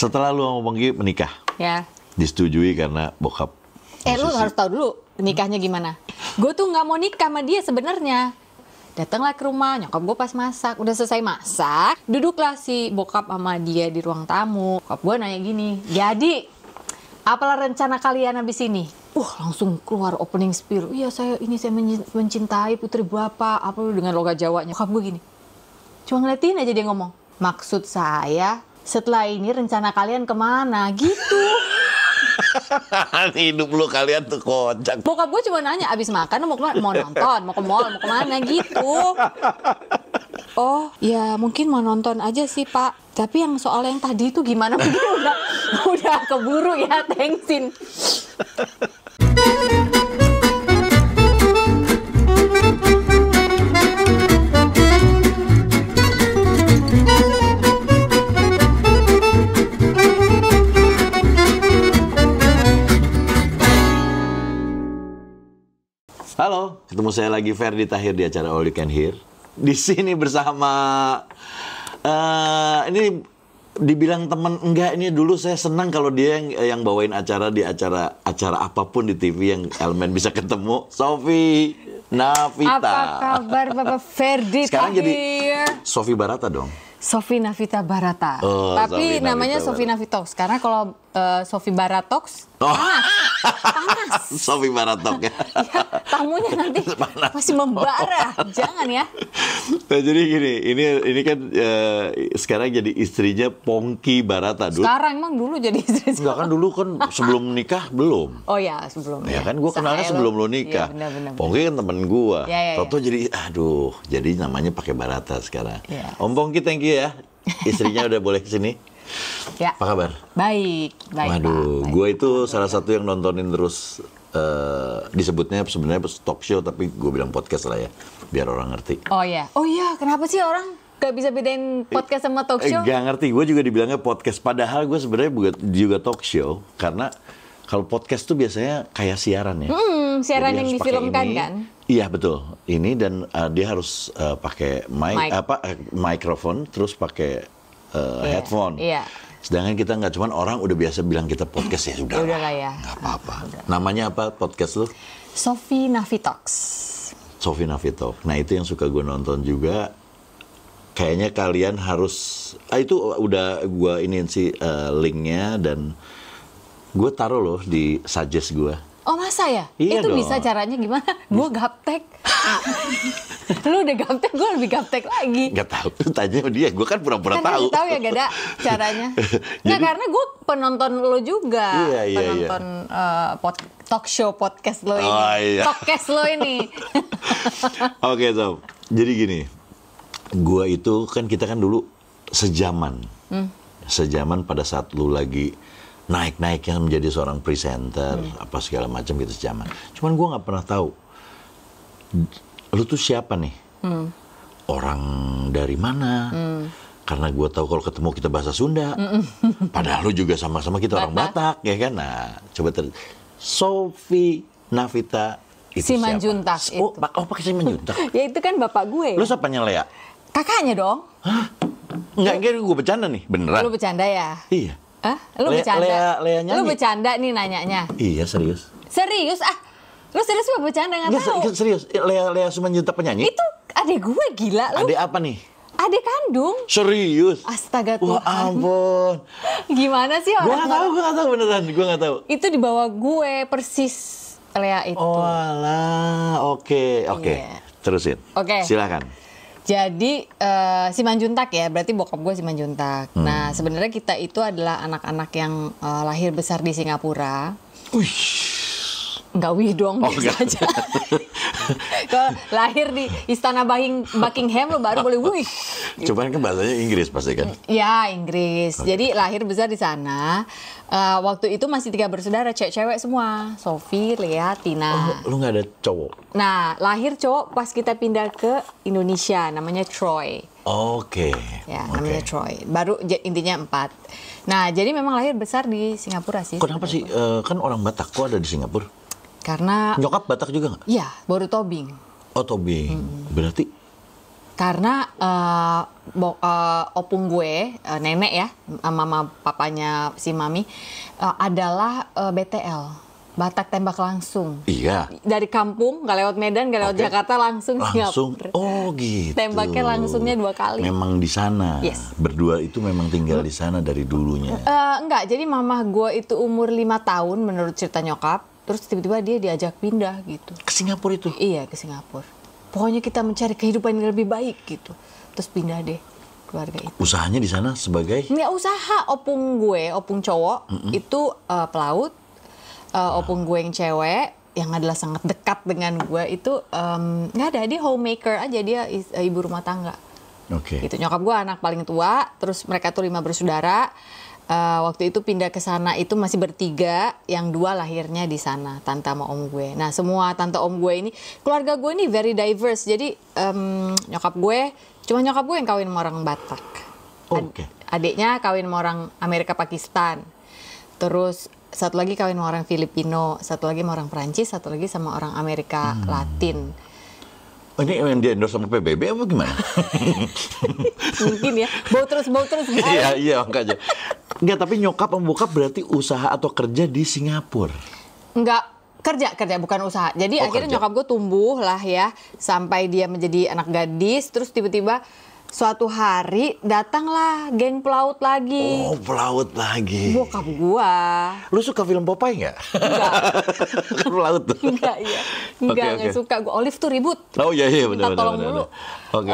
Setelah lu sama Pongki menikah, Ya. disetujui karena bokap. Lu harus tahu dulu nikahnya gimana. Gue tuh nggak mau nikah sama dia sebenarnya. Datanglah ke rumah, nyokap gue pas masak. Udah selesai masak, duduklah si bokap sama dia di ruang tamu. Bokap gue nanya gini, jadi apalah rencana kalian habis ini? Langsung keluar opening spill. Iya saya mencintai putri bapak. Apa lu dengan logat Jawanya? Bokap gue gini, cuma ngeliatin aja dia ngomong. Maksud saya, setelah ini rencana kalian kemana? Gitu. Hidup lu kalian tuh kocak. Bokap gue cuma nanya, abis makan mau kemana? Mau nonton, mau ke mall, mau kemana gitu. Oh, ya mungkin mau nonton aja sih Pak. Tapi yang soal yang tadi itu gimana? Mungkin udah keburu ya, thanksin. Halo, ketemu saya lagi Ferdi Tahir di acara All You Can Hear. Di sini bersama ini dibilang teman enggak, ini dulu saya senang kalau dia yang bawain acara di acara apapun di TV yang elemen bisa ketemu. Sofi Navita. Apa kabar Bapak Ferdi Sekarang Tahir? jadi Sofi Barata dong. Sofi Navita Barata. Oh, tapi Sofi namanya Navita Sofi Navitox. Karena kalau Sofi Baratox, panas. Sofi Baratok ya. Ya, tamunya nanti masih membara. Jangan ya. Nah, jadi gini, ini kan sekarang jadi istrinya Pongki Barata. Sekarang emang dulu jadi istri. Enggak kan, dulu kan sebelum nikah belum. Oh ya, sebelum. Ya kan, gue kenalnya sebelum lo nikah. Iya, benar. Pongki kan temen gue. Ya. Toto jadi, jadi namanya pakai Barata sekarang. Ya. Om Pongki, thank you ya. Istrinya udah boleh kesini. Ya. Apa kabar? Baik. Waduh, gue itu salah satu yang nontonin terus, disebutnya sebenarnya talk show, tapi gue bilang podcast lah ya, biar orang ngerti. Oh ya, kenapa sih orang gak bisa bedain podcast sama talk show? Gak ngerti, gue juga dibilangnya podcast. Padahal gue sebenarnya juga talk show, karena kalau podcast tuh biasanya kayak siaran ya. Siaran Jadi yang harus pakai difilmkan ini. kan? Iya betul, ini dan dia harus pakai mikrofon, terus pakai headphone. Iya. Sedangkan kita nggak, cuman orang udah biasa bilang kita podcast, ya sudah. Udah lah ya. Nggak apa-apa. Namanya apa podcast lu? Sofi Navitox. Sofi Navitox. Nah itu yang suka gue nonton juga. Kayaknya kalian harus, itu udah gue iniin sih linknya, dan gue taruh loh di suggest gue. Oh masa ya? Iya itu dong. bisa caranya gimana? Gue gaptek. Lu udah gaptek, gue lebih gaptek lagi. Nggak tahu, tanya sama dia. Gue kan pura-pura Kan tahu. tahu ya gak ada caranya. Nggak, karena gue penonton lo juga. Iya. Penonton talk show podcast lo ini. Oh, iya. Podcast lo ini. Oke, Sob. Jadi gini, gue itu kan, kita kan dulu sejaman. Sejaman pada saat lu lagi naik-naiknya menjadi seorang presenter, apa segala macam gitu sejaman. Cuman gue nggak pernah tahu, lu tuh siapa nih? Orang dari mana? Karena gue tahu kalau ketemu kita bahasa Sunda. Padahal lu juga sama-sama kita orang Batak, ya kan? Nah, coba Sofi Navita itu Simanjuntak siapa? itu. Oh, pakai Simanjuntak. Ya itu kan bapak gue. Lu siapanya, Lea? Kakaknya dong. Enggak, gue bercanda nih, beneran. Lu bercanda ya? Iya. Hah? Lu bercanda? Lea nyanyi. Lu bercanda nih nanyanya? Iya, serius. Serius? Lu serius apa bercanda? Nggak tahu. Serius. Lea Simanjuntak penyanyi? Itu adik gue, gila lu. Adik apa nih? Adik kandung. Serius? Astaga Wah, Tuhan. ampun. Gimana sih orang? Gue nggak tahu beneran. Gue nggak tahu. Itu di bawah gue persis, Lea itu. Oh alah, oke. Iya. Terusin. Oke. Silakan. Jadi Simanjuntak ya, berarti bokap gue Simanjuntak. Nah sebenarnya kita itu adalah anak-anak yang lahir besar di Singapura. Wih. Enggak wih dong, biasa enggak. aja. Kalau lahir di Istana Buckingham lo baru boleh wih. Cuman kan bahasanya Inggris pasti kan? Ya Inggris. Jadi lahir besar di sana. Waktu itu masih 3 bersaudara, cewek-cewek semua. Sofi, Lea, Tina. Lu nggak ada cowok? Nah lahir cowok pas kita pindah ke Indonesia, namanya Troy. Oke. Ya, namanya Troy. Baru intinya 4. Nah, jadi memang lahir besar di Singapura sih. Kenapa sih? Kan orang Batak kok ada di Singapura? Karena Nyokap Batak juga nggak? iya, baru Tobing. Oh, Tobing. Berarti Karena opung gue, nenek ya, mama papanya si mami, adalah BTL, Batak tembak langsung. Iya. Dari kampung, nggak lewat Medan, nggak lewat Jakarta, langsung Singapura. Oh gitu. Tembaknya langsungnya 2 kali. Memang di sana. Yes. Berdua itu memang tinggal di sana dari dulunya. Enggak, jadi mamah gue itu umur 5 tahun menurut cerita nyokap. Terus tiba-tiba dia diajak pindah gitu. Ke Singapura itu? Iya, ke Singapura. Pokoknya kita mencari kehidupan yang lebih baik gitu. Terus pindah deh keluarga itu. Usahanya di sana sebagai? Nggak usaha, opung gue, opung cowok itu pelaut. Opung gue yang cewek yang adalah sangat dekat dengan gue itu nggak ada, dia homemaker aja, dia ibu rumah tangga. Oke. Gitu. Nyokap gue anak paling tua, terus mereka tuh 5 bersaudara. Waktu itu pindah ke sana itu masih bertiga, yang 2 lahirnya di sana, tante sama om gue. Nah semua tante om gue ini, keluarga gue ini very diverse. Jadi nyokap gue yang kawin sama orang Batak. Oke. Adiknya kawin sama orang Amerika Pakistan. Terus satu lagi kawin sama orang Filipino, satu lagi sama orang Prancis, satu lagi sama orang Amerika Latin. Oh, ini yang di endorse sama PBB apa gimana? Mungkin ya, bau terus. Iya, makanya. Enggak, tapi nyokap sama bokap berarti usaha atau kerja di Singapura? Enggak, kerja bukan usaha. Jadi akhirnya kerja. nyokap gue tumbuh lah ya, sampai dia menjadi anak gadis, terus tiba-tiba suatu hari datanglah geng pelaut lagi. Oh, pelaut lagi. Bokap gua. Lu suka film Popeye nggak? Enggak. Kan pelaut tuh. Enggak, iya. Enggak suka. Gua Olive tuh ribut. Oh iya, Minta benar. tolong mulu. Oke.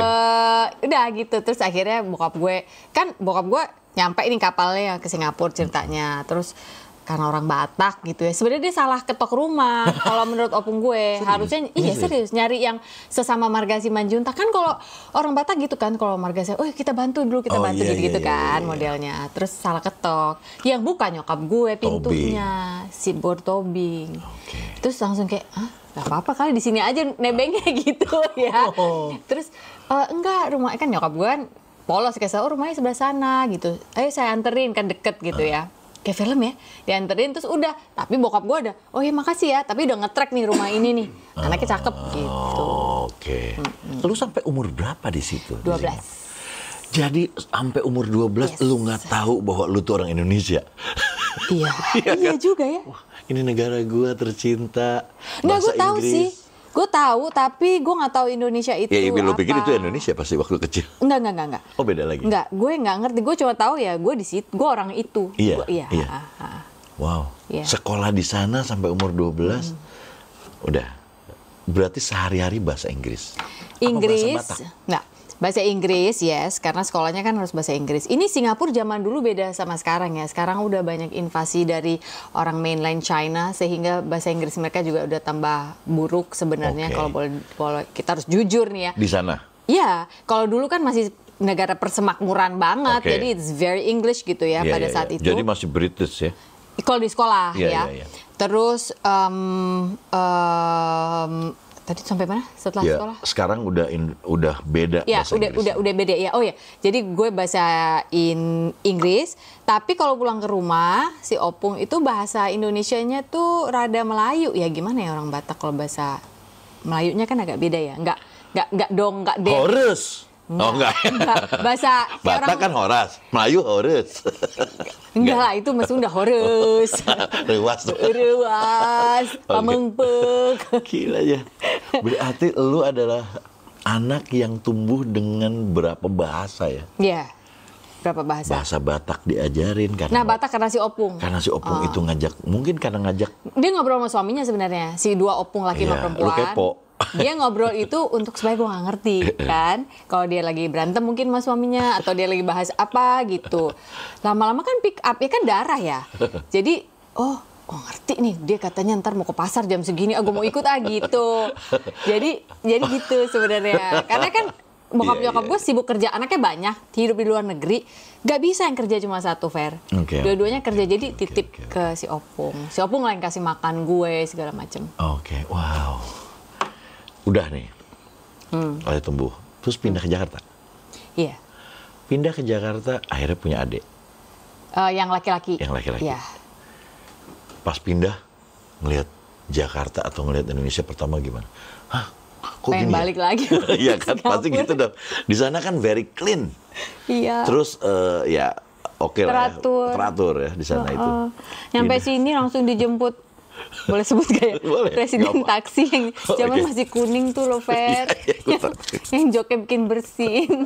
Udah gitu. Terus akhirnya bokap gue nyampe ini kapalnya ke Singapura ceritanya. Terus karena orang Batak gitu ya. Sebenarnya dia salah ketok rumah. Kalau menurut opung gue, harusnya serius nyari yang sesama marga Simanjuntak. Kan kalau orang Batak gitu kan, kalau marga saya, "Oh, kita bantu dulu, kita bantu." Gitu kan modelnya. Terus salah ketok. Yang buka nyokap gue pintunya, si Bor Tobing. Okay. Terus langsung kayak, "Gak apa-apa kali di sini aja nebengnya." gitu ya. Terus enggak, rumah kan nyokap gue kan polos kayak, "Oh, rumahnya sebelah sana." gitu. "Ayo saya anterin, kan deket gitu ya." Kayak film ya, dianterin terus udah. Tapi bokap gue ada, "Oh ya makasih ya, tapi udah nge-track nih rumah ini nih. Anaknya cakep." gitu. Oke. Lu sampai umur berapa di situ? 12. Jadi sampai umur 12 lu nggak tahu bahwa lu tuh orang Indonesia. Iya. Iya juga ya. Wah, ini negara gua tercinta. Nggak, gue bahasa tahu Inggris. sih. Gue tahu, tapi gue nggak tahu Indonesia itu Ya, lu apa. pikir itu Indonesia pasti waktu kecil. Enggak. Oh, beda lagi. Enggak, gue nggak ngerti. Gue cuma tahu ya, gue di situ, gue orang itu. Iya. Iya. Wow. Iya. Sekolah di sana sampai umur 12. Udah. Berarti sehari-hari bahasa Inggris. Inggris, Apa bahasa Batak? nggak. Bahasa Inggris, yes, karena sekolahnya kan harus bahasa Inggris. Ini Singapura zaman dulu beda sama sekarang ya. Sekarang udah banyak invasi dari orang mainland China, sehingga bahasa Inggris mereka juga udah tambah buruk sebenarnya. Oke. Kalau boleh kita harus jujur nih ya. Di sana. Iya, kalau dulu kan masih negara persemakmuran banget, Oke. jadi it's very English gitu ya Iya, pada iya, saat iya. itu. Jadi masih British ya. Kalau di sekolah Iya, ya. iya. Terus tadi sampai mana setelah Ya, sekolah? sekarang udah beda Ya, bahasa Inggrisnya. udah beda ya. Oh ya, jadi gue bahasa Inggris, tapi kalau pulang ke rumah si opung itu bahasa Indonesianya tuh rada Melayu. Ya gimana ya orang Batak kalau bahasa Melayunya kan agak beda ya. Enggak deh. Horus. Oh enggak. Bahasa kayak Batak kan horas, Melayu horus. enggak lah, itu Mas Sunda horus. Rewas. Rewas, pamengpek. Gila ya. Berarti lu adalah anak yang tumbuh dengan berapa bahasa ya? Iya. Berapa bahasa? Bahasa Batak diajarin karena Nah, Batak karena si opung. karena si opung itu mungkin karena ngajak. Dia ngobrol sama suaminya sebenarnya, si 2 opung laki sama Iya, perempuan. lu kepo. Dia ngobrol itu untuk supaya gue nggak ngerti kan. Kalau dia lagi berantem mungkin sama suaminya atau dia lagi bahas apa gitu. Lama-lama kan pick up ya kan darah ya. Jadi gue ngerti nih, dia katanya ntar mau ke pasar jam segini, gue mau ikut gitu. Jadi gitu sebenarnya. Karena kan bokap nyokap gue sibuk kerja, anaknya banyak, hidup di luar negeri, gak bisa yang kerja cuma satu, Fer. Dua-duanya kerja, jadi titip ke si opung. Si opung lah yang kasih makan gue segala macem. Oke, wow. Udah nih, mulai tumbuh. Terus pindah ke Jakarta. Iya. Pindah ke Jakarta, akhirnya punya adik. Yang laki-laki. Yang laki-laki. Iya. Pas pindah, ngelihat Jakarta atau ngelihat Indonesia pertama gimana? Hah, kok pengen gini balik lagi. Iya kan, pasti Singapura. gitu dong. Di sana kan very clean. Iya. Terus ya oke lah ya. Teratur. Teratur ya di sana itu. Nyampe sini langsung dijemput. Boleh sebut gak ya? Boleh, Presiden nggak apa. taksi yang zaman Oke. masih kuning tuh loh, Fer. Iya, iya, yang joknya bikin bersin.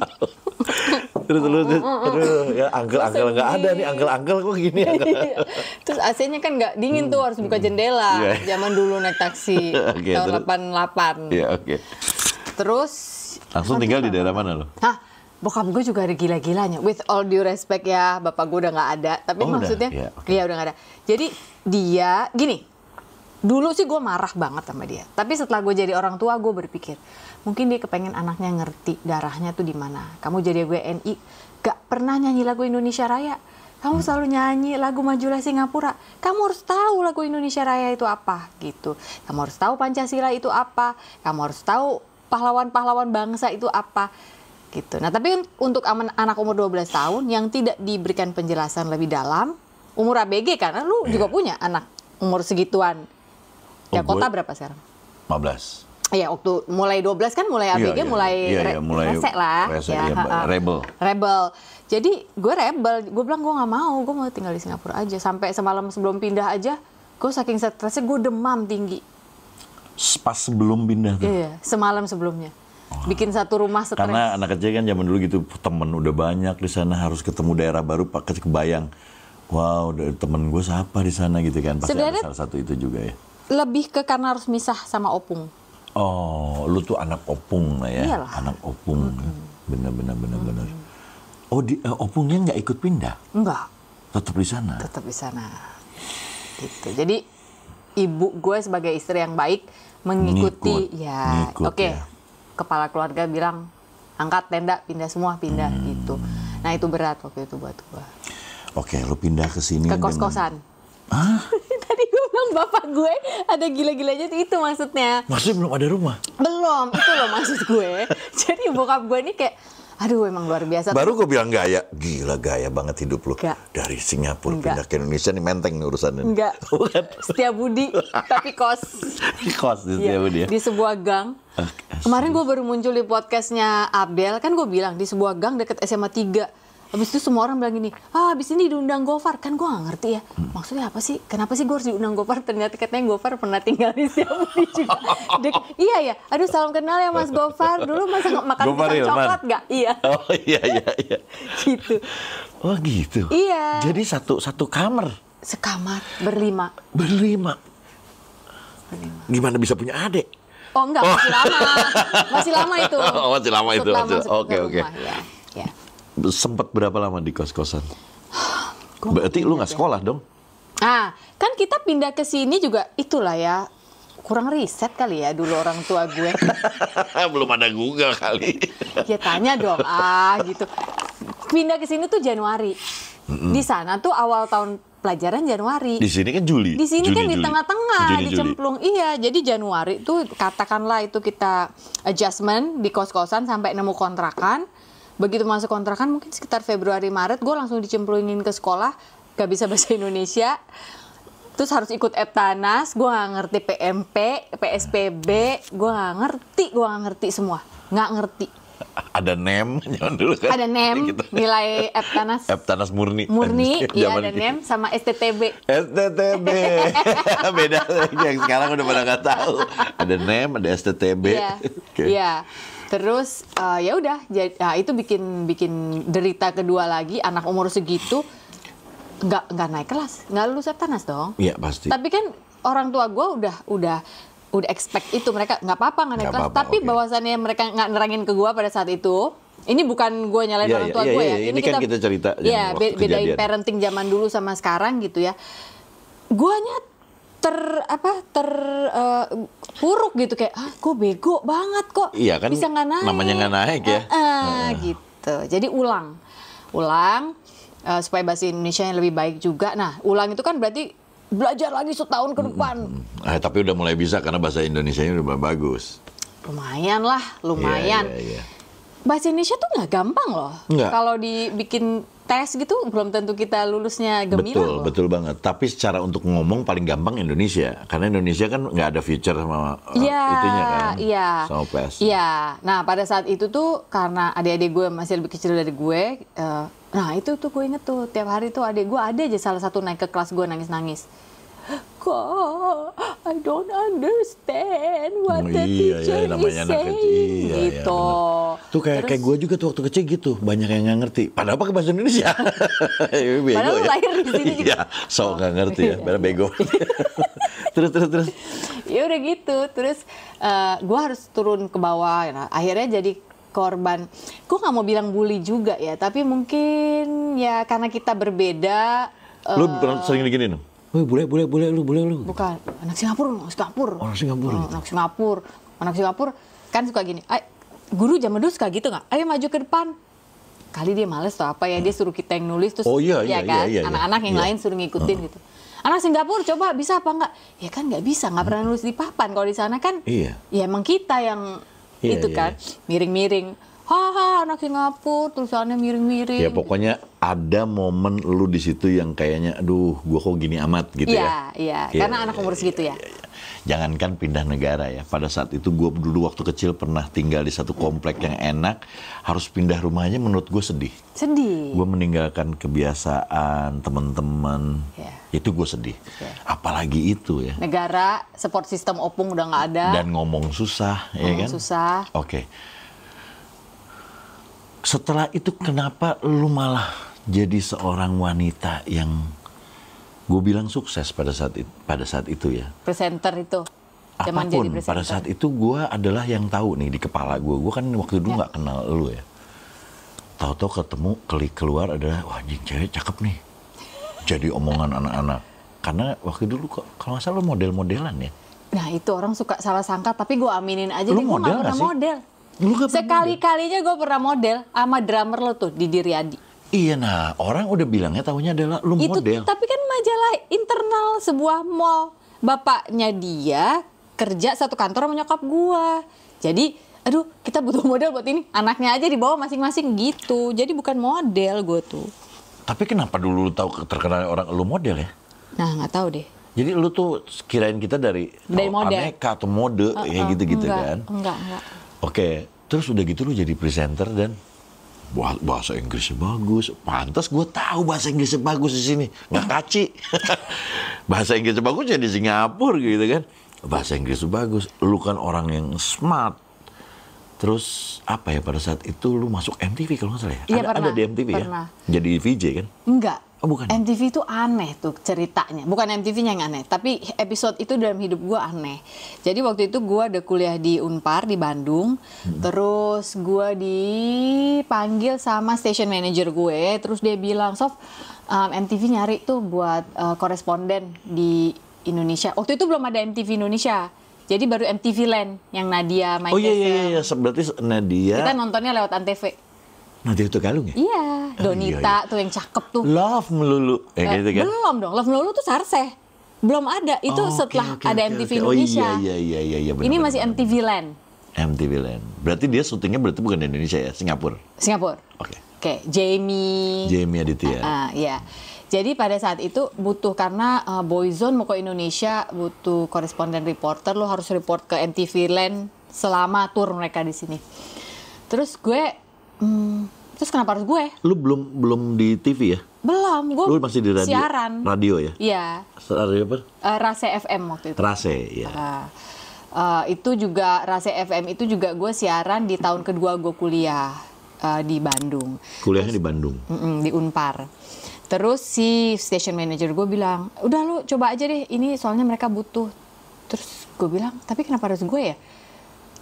Terus aduh, ya angkel nggak ada nih, angkel kok gini. Iya. Terus AC-nya kan nggak dingin tuh, harus buka jendela. Iya. Zaman dulu naik taksi Oke, tahun terus? 88. Iya, oke. Terus Langsung tinggal di daerah mana lo? Hah, bokap gue juga ada gila-gilanya. With all due respect ya, bapak gue udah nggak ada. Tapi Oh, udah? maksudnya, Iya, oke. iya udah nggak ada. Jadi dia, gini, dulu sih gue marah banget sama dia. Tapi setelah gue jadi orang tua, gue berpikir, mungkin dia kepengen anaknya ngerti darahnya tuh di mana. Kamu jadi WNI, gak pernah nyanyi lagu Indonesia Raya. Kamu selalu nyanyi lagu Majulah Singapura. Kamu harus tahu lagu Indonesia Raya itu apa, gitu. Kamu harus tahu Pancasila itu apa. Kamu harus tahu pahlawan-pahlawan bangsa itu apa. Gitu. Nah, tapi untuk anak umur 12 tahun yang tidak diberikan penjelasan lebih dalam, umur ABG karena lu juga punya anak umur segituan. Ya, Oh, kota gue- berapa sekarang? 15. Iya, waktu mulai 12 kan mulai ABG, mulai mulai rese lah. rese, ya, iya, rebel. Rebel. Jadi gue rebel, gue bilang gue nggak mau, gue mau tinggal di Singapura aja. Sampai semalam sebelum pindah aja, gue saking stresnya gue demam tinggi. Pas sebelum pindah tuh. Iya, semalam sebelumnya. Bikin satu rumah stres. Karena anak kecil kan zaman dulu gitu, temen udah banyak di sana, harus ketemu daerah baru, pakai kebayang. Wow, temen gue siapa di sana gitu kan. Pasti ada Sebenarnya- salah satu itu juga ya. Lebih ke karena harus misah sama opung. Oh, lu tuh anak opung lah ya. Iyalah. Anak opung. Bener. Oh, opungnya nggak ikut pindah? Enggak, Tetap di sana? tetap di sana. Gitu. Jadi ibu gue sebagai istri yang baik mengikuti, Ngikut oke. ya. Kepala keluarga bilang angkat tenda, pindah semua, pindah gitu. Nah itu berat waktu itu buat gue. Oke, lu pindah ke sini Ke dengan- kos-kosan. Hah? Tadi gue bilang bapak gue ada gila-gilanya itu maksudnya. Maksudnya belum ada rumah? Belum, itu loh maksud gue. Jadi bokap gue ini kayak, aduh emang luar biasa. Baru gue bilang gaya, gila gaya banget hidup lu. Enggak. Dari Singapura Enggak. pindah ke Indonesia nih menteng nih urusannya. Enggak, Bukan. Setiabudi, tapi kos. Kos di Iya, Setiabudi ya? di sebuah gang. Kemarin gue baru muncul di podcastnya Abel, kan gue bilang di sebuah gang deket SMA 3. Habis itu semua orang bilang gini, habis ini diundang Gofar. Kan gue gak ngerti ya, maksudnya apa sih? Kenapa sih gue harus diundang Gofar? Ternyata katanya Gofar pernah tinggal di Setiabudi juga. Iya ya, aduh salam kenal ya Mas Gofar. Dulu Mas makan Gofar pisang Hilman. coklat gak? Iya, Oh iya. gitu. Oh gitu? Iya. Jadi satu kamar, Sekamar, berlima. berlima. Gimana bisa punya adik? Oh enggak, masih lama. Masih lama itu. Oh, masih lama itu, Cukup masih- masuk oke, ke oke. rumah, ya. Ya. Sempat berapa lama di kos-kosan? Gua Berarti lu nggak ingat ya. sekolah dong? Ah, kan kita pindah ke sini juga itulah ya. Kurang riset kali ya dulu orang tua gue. Belum ada Google kali. Ya tanya dong, gitu. Pindah ke sini tuh Januari. Di sana tuh awal tahun pelajaran Januari. Di sini kan Juli. Di sini kan di Juli. tengah-tengah, Juni, dicemplung. Iya, jadi Januari tuh katakanlah itu kita adjustment di kos-kosan sampai nemu kontrakan. Begitu masuk kontrakan mungkin sekitar Februari Maret gue langsung dicemplungin ke sekolah, gak bisa bahasa Indonesia. Terus harus ikut Eptanas, gue gak ngerti PMP, PSPB, gue gak ngerti semua. Gak ngerti. Ada NEM zaman dulu kan. Ada NEM, Gitu. nilai Eptanas Eptanas murni. murni, iya Zaman ada gitu. NEM sama STTB. STTB. Beda lagi yang sekarang udah pada nggak tahu. Ada NEM, ada STTB. Iya, Oke. iya. Terus ya udah, itu bikin derita kedua lagi. Anak umur segitu nggak naik kelas, nggak lulus Eptanas dong. Iya pasti. Tapi kan orang tua gue udah expect itu, mereka nggak apa-apa nggak naik Nggak kelas. apa-apa, Tapi oke. bahwasannya mereka nggak nerangin ke gue pada saat itu. Ini bukan gue nyalain Iya, orang iya, tua iya, gue iya. ya. Ini kan kita cerita yang Iya, waktu bedain kejadian. parenting zaman dulu sama sekarang gitu ya. Guanya puruk gitu kayak, gue bego banget kok. Iya kan, bisa nggak naik. namanya nggak naik ya. Gitu. Jadi ulang supaya bahasa Indonesia yang lebih baik juga. Nah, ulang itu kan berarti belajar lagi setahun ke depan. Tapi udah mulai bisa karena bahasa Indonesianya udah bagus. Lumayan lah, lumayan. Iya. Bahasa Indonesia tuh nggak gampang loh. Nggak. Kalau dibikin tes gitu belum tentu kita lulusnya gemilang loh. Betul banget. Tapi secara untuk ngomong paling gampang Indonesia, karena Indonesia kan nggak ada future sama itunya kan, sama PES. Iya. Nah pada saat itu tuh karena adik-adik gue masih lebih kecil dari gue, nah itu tuh gue inget tuh tiap hari tuh adik gue ada aja salah satu naik ke kelas gue nangis-nangis. Kok, I don't understand what the teacher is saying. Gitu. Tuh kayak gue juga tuh waktu kecil gitu, banyak yang nggak ngerti. Padahal pakai bahasa Indonesia. Padahal lu lahir di sini juga. Iya, so nggak ngerti ya, padahal bego. Terus. Ya udah gitu, terus gue harus turun ke bawah. Nah, akhirnya jadi korban. Gue nggak mau bilang bully juga ya, tapi mungkin ya karena kita berbeda. Lu pernah sering diginiin? Boleh lu. Bukan, anak Singapura. Anak Singapura kan suka gini. Guru zaman dulu suka gitu nggak? Ayo maju ke depan. Kali dia males atau apa ya, dia suruh kita yang nulis terus anak-anak yang lain suruh ngikutin gitu. Anak Singapura coba bisa apa nggak? Ya kan nggak bisa, nggak pernah nulis di papan. Kalau di sana kan, ya emang kita yang miring-miring. Haha, anak Singapura tulisannya miring-miring. Ya pokoknya ada momen lu di situ yang kayaknya, aduh, gua kok gini amat gitu ya. Iya, karena anak umur segitu ya. Jangankan pindah negara ya. Pada saat itu gua dulu waktu kecil pernah tinggal di satu komplek yang enak, harus pindah rumahnya menurut gue sedih. Gua meninggalkan kebiasaan teman-teman. Itu gue sedih. Apalagi itu ya. Negara support system opung udah nggak ada. Dan ngomong susah, ya kan? Susah. Oke. Setelah itu kenapa lu malah jadi seorang wanita yang gue bilang sukses pada saat itu ya? Presenter itu. Apapun pada saat itu gue adalah yang tahu nih di kepala gue. Gue kan waktu dulu nggak kenal lu ya. Tahu-tahu ketemu keluar adalah wah anjing cewek cakep nih. Jadi omongan anak-anak. Karena waktu dulu kalau nggak salah lu model-modelan ya. Nah itu orang suka salah sangka tapi gue aminin aja. Lu model nggak sih? Model. Sekali-kalinya gue pernah model sama drummer lo tuh, Didi Riyadi. Iya, nah orang udah bilangnya tahunya adalah lu model. Tapi kan majalah internal sebuah mall. Bapaknya dia kerja satu kantor sama nyokap gue. Jadi, aduh kita butuh model buat ini. Anaknya aja dibawa masing-masing gitu. Jadi bukan model gue tuh. Tapi kenapa dulu lu tahu terkenal orang lu model ya? Nah nggak tahu deh. Jadi lu tuh kirain kita dari model. Aneka atau mode ya gitu-gitu kan? Enggak. Oke, terus udah gitu lu jadi presenter dan bahasa Inggrisnya bagus. Pantas gue tahu bahasa Inggrisnya bagus di sini. Nggak kaci. Bahasa Inggrisnya bagus ya di Singapura gitu kan. Bahasa Inggrisnya bagus. Lu kan orang yang smart. Terus apa ya pada saat itu lu masuk MTV kalau nggak salah ya? Iya, ada di MTV pernah. Ya? Jadi VJ kan? Enggak. Oh, bukan. MTV itu aneh tuh ceritanya. Bukan MTV-nya yang aneh, tapi episode itu dalam hidup gue aneh. Jadi waktu itu gue udah kuliah di Unpar di Bandung. Terus gue dipanggil sama station manager gue. Terus dia bilang, Sof, MTV nyari tuh buat koresponden di Indonesia. Waktu itu belum ada MTV Indonesia. Jadi baru MTV Land yang Nadia main. Oh iya, berarti Nadia. Kita nontonnya lewat Antv. Nadia Hutagalung ya? Iya, Donita tuh yang cakep tuh. Love Melulu, gitu kan? Belum dong, Love Melulu tuh Sarseh. Belum ada, itu setelah ada MTV Indonesia. Oh iya. Ini masih MTV Land. MTV Land. Berarti dia syutingnya bukan di Indonesia ya, Singapura? Oke, Jamie Aditya. Iya. Jadi pada saat itu butuh karena Boyzone mau ke Indonesia butuh koresponden reporter, lo harus report ke MTV Land selama tour mereka di sini. Terus gue terus kenapa harus gue? Lu belum di TV ya? Belum, gue lu masih di radio, siaran. Radio ya? Iya. Radio apa? Rase FM waktu itu. Rase, iya. Itu juga Rase FM itu juga gue siaran di tahun kedua gue kuliah di Bandung. Kuliahnya di Bandung? Di Unpar. Terus si station manager gue bilang, udah lu coba aja deh, ini soalnya mereka butuh. Terus gue bilang, tapi kenapa harus gue ya?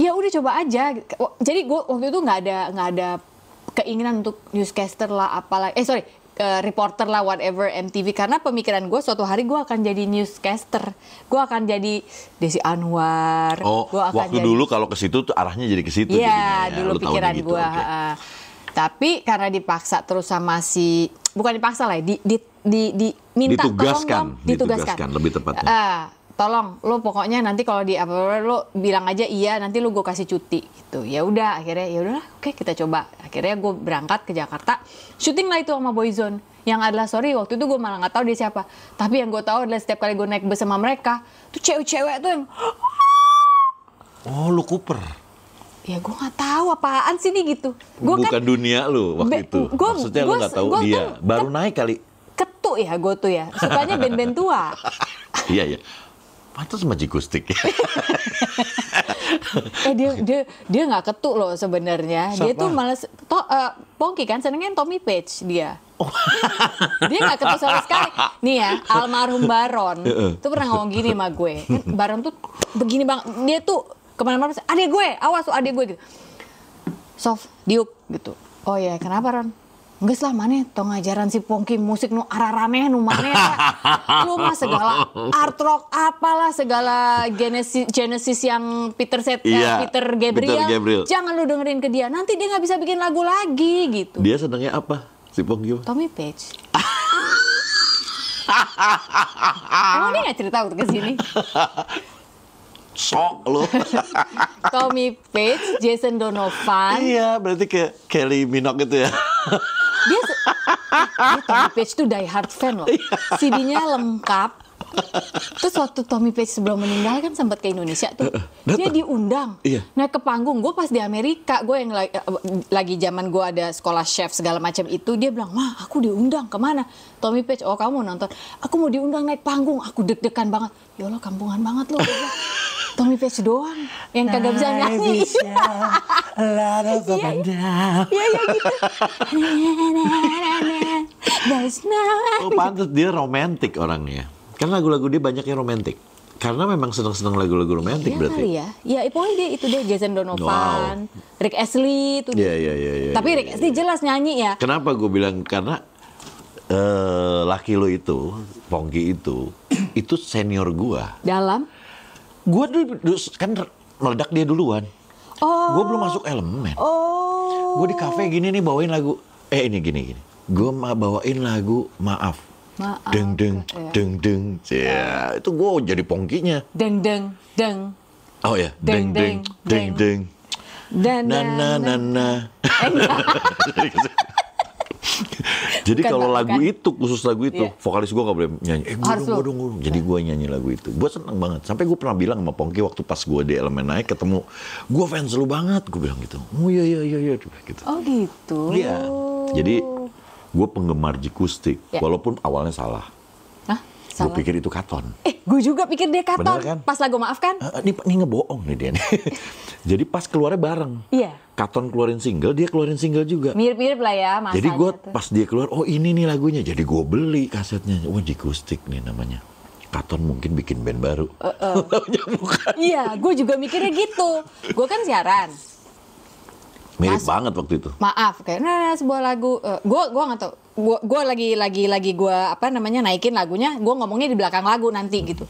Ya udah coba aja. Jadi gue waktu itu nggak ada keinginan untuk newscaster lah apalah. Reporter lah whatever MTV karena pemikiran gue suatu hari gue akan jadi newscaster. Gue akan jadi Desi Anwar. Oh, waktu dulu kalau ke situ tuh arahnya jadi ke situ. Iya, dulu pikiran gue. Okay. Tapi karena dipaksa terus sama bukan dipaksa lah, diminta ditugaskan lebih tepatnya. tolong lu pokoknya nanti kalau di apa lu bilang aja iya, nanti lu gue kasih cuti gitu. Ya udah akhirnya ya udahlah, oke kita coba. Akhirnya gue berangkat ke Jakarta, syuting lah itu sama Boyzone. Yang adalah sorry waktu itu gue malah nggak tahu dia siapa. Tapi yang gue tahu adalah setiap kali gue naik bus sama mereka, tuh cewek-cewek tuh yang Oh, lu Cooper. ya gue nggak tahu apaan sih nih gitu. Gua Bukan kan dunia lu waktu itu. Maksudnya lu nggak tahu dia. kan Baru naik kali. ketuk ya gue tuh ya. Sukanya band-band tua. Iya, iya. Pantas sama Jikustik. Dia nggak ketuk loh sebenarnya. Dia tuh malas Pongki kan senengnya Tommy Page dia. Dia nggak ketuk sama sekali. Nih ya, almarhum Baron tuh pernah ngomong gini sama gue. Kan Baron tuh begini bang, dia tuh kemana-mana adik gue, awas tuh adik gue gitu. Sof, diuk gitu. Oh ya, kenapa Ron? Enggak lah, mana tong ngajaran si Pongki musik nu araraneh nu mana ya. Lu mah segala art rock apalah segala Genesis yang Peter Gabriel. Jangan lu dengerin ke dia. Nanti dia nggak bisa bikin lagu lagi gitu. Dia senengnya apa si Pongki? Tommy Page. Emang dia nggak cerita waktu kesini? Sok lu. Tommy Page, Jason Donovan. Iya, berarti kayak Kelly Minogue gitu ya. Dia Tommy Page tuh die hard fan loh. CD-nya lengkap. Terus waktu Tommy Page sebelum meninggal kan sempat ke Indonesia tuh. Dia diundang. Iya. Naik ke panggung. Gue pas di Amerika, gue yang lagi zaman gue ada sekolah chef segala macam itu, dia bilang, "Mah, aku diundang kemana?" Tommy Page, "Oh, kamu nonton." "Aku mau diundang naik panggung." Aku deg-degan banget. Ya Allah, kampungan banget loh. Tommy Page doang yang kagak bisa nyanyi. Iya gitu. Oh, pantas dia romantis orangnya. Kan lagu-lagu dia banyak yang romantis. Karena memang seneng-seneng lagu-lagu romantis berarti. Kali ya. Ya, pokoknya dia itu dia Jason Donovan, Rick Astley itu. Iya. Tapi Rick Astley jelas nyanyi ya. Kenapa gue bilang karena laki lo itu, Pongki itu senior gua. Dalam Gue dulu kan meledak dia duluan. Gue belum masuk elemen. Gue di kafe gini nih bawain lagu. Ini gini. Gue bawain lagu Maaf. Deng. Ya, itu gue jadi Pongkinya. Deng. Oh ya. Deng. Na. Jadi kalau lagu itu, khusus lagu itu, vokalis gue gak boleh nyanyi. Gue dong. Jadi gue nyanyi lagu itu. Gue seneng banget. Sampai gue pernah bilang sama Pongki waktu pas gue di elemen naik ketemu, gue fans lu banget. Gue bilang gitu. Oh iya. Gitu. Oh gitu. Iya. Jadi gue penggemar Jikustik. Walaupun awalnya salah. Gue pikir itu Katon. Gue juga pikir dia Katon. Bener kan? Pas lagu Maaf kan? Ini ngebohong nih dia nih. Jadi pas keluarnya bareng. Iya. Katon keluarin single, dia keluarin single juga. Mirip-mirip lah ya masanya. Jadi gue pas dia keluar, oh ini nih lagunya. Jadi gue beli kasetnya. Wah, Jikustik nih namanya. Katon mungkin bikin band baru. Bukan. Iya, gue juga mikirnya gitu. Gue kan siaran. Mirip banget waktu itu. Maaf, kayak sebuah lagu. Gue nggak tahu. Gue lagi gue naikin lagunya. Gue ngomongnya di belakang lagu nanti gitu.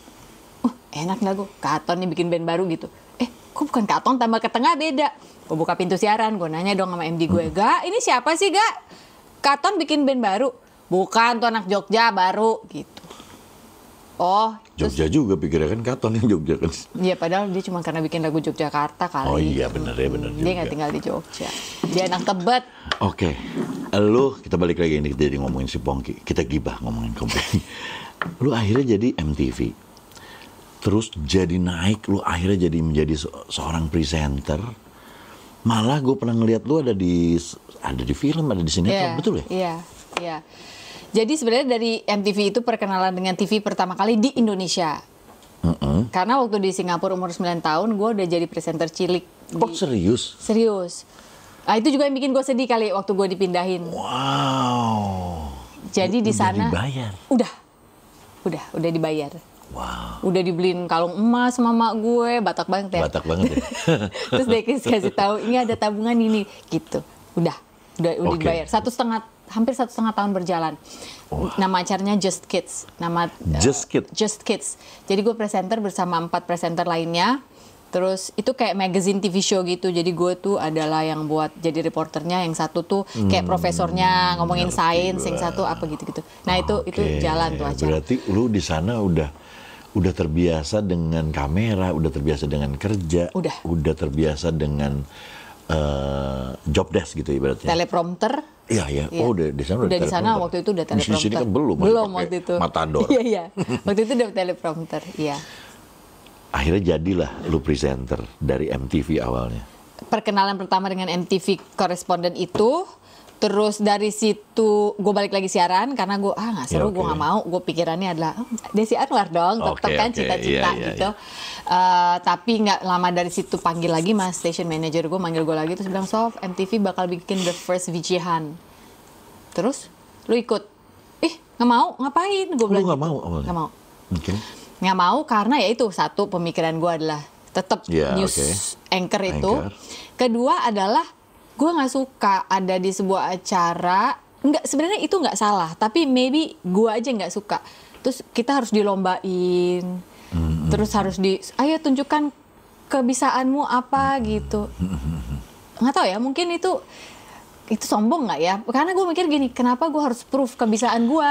Enak lagu. Katon nih bikin band baru gitu. Kok bukan Katon tambah ke tengah beda. Gue buka pintu siaran, gue nanya dong sama MD gue, "Gak, ini siapa sih Gak? Katon bikin band baru?" "Bukan, tuh anak Jogja baru," gitu. Oh, Jogja terus, juga pikirnya kan Katon yang Jogja kan. Iya, padahal dia cuma karena bikin lagu Yogyakarta kali. Oh iya, bener juga. Dia nggak tinggal di Jogja. Dia anak Tebet. Oke. Lu, kita balik lagi ini jadi ngomongin si Pongki. Kita gibah ngomongin Pongki. Lu akhirnya jadi MTV. Terus jadi naik, lu akhirnya jadi menjadi seorang presenter. Malah gue pernah ngeliat lu ada di film, ada di sinetron, betul ya? Iya. Jadi sebenarnya dari MTV itu perkenalan dengan TV pertama kali di Indonesia. Karena waktu di Singapura umur 9 tahun, gue udah jadi presenter cilik. Serius? Serius. Nah, itu juga yang bikin gue sedih kali waktu gue dipindahin. Wow. Jadi di sana. Udah dibayar? Udah dibayar. Wow. Udah dibeliin kalung emas sama mak gue, Batak banget ya. Terus dia kasih tahu ini ada tabungan ini, gitu. Udah dibayar. Hampir 1,5 tahun berjalan. Wow. Nama acaranya Just Kids. Just Kids. Jadi gue presenter bersama 4 presenter lainnya. Terus itu kayak magazine TV show gitu. Jadi gue tuh adalah yang buat jadi reporternya. Yang satu tuh kayak profesornya ngomongin sains. Yang satu apa gitu-gitu. Nah itu jalan tuh acara. Berarti lu di sana udah udah terbiasa dengan kamera, udah terbiasa dengan kerja, udah terbiasa dengan job desk gitu ibaratnya. Teleprompter. Iya, iya. Oh, udah di sana udah di sana waktu itu udah teleprompter. Di sini kan belum waktu itu. Matador. Iya, iya. Waktu itu udah teleprompter, iya. Akhirnya jadilah lu presenter dari MTV awalnya. Perkenalan pertama dengan MTV Correspondent itu. Terus dari situ gue balik lagi siaran karena gue nggak seru, gue nggak mau. Gue pikirannya adalah Desi Anwar dong, tetap kan cita-cita gitu. Tapi nggak lama dari situ panggil lagi mas station manager gue, manggil gue lagi terus bilang, Sof, MTV bakal bikin the first VJ Hunt. Terus lu ikut? Nggak mau, ngapain? Gue bilang. Lu nggak mau awalnya? Nggak mau. Okay. Nggak mau karena ya itu satu, pemikiran gue adalah tetap news anchor itu. Kedua adalah gue nggak suka ada di sebuah acara, nggak, sebenarnya itu nggak salah, tapi maybe gue aja nggak suka. Terus kita harus dilombain, terus harus ayo tunjukkan kebisaanmu apa gitu. Nggak tahu ya, mungkin itu sombong nggak ya? Karena gue mikir gini, kenapa gue harus proof kebisaan gue?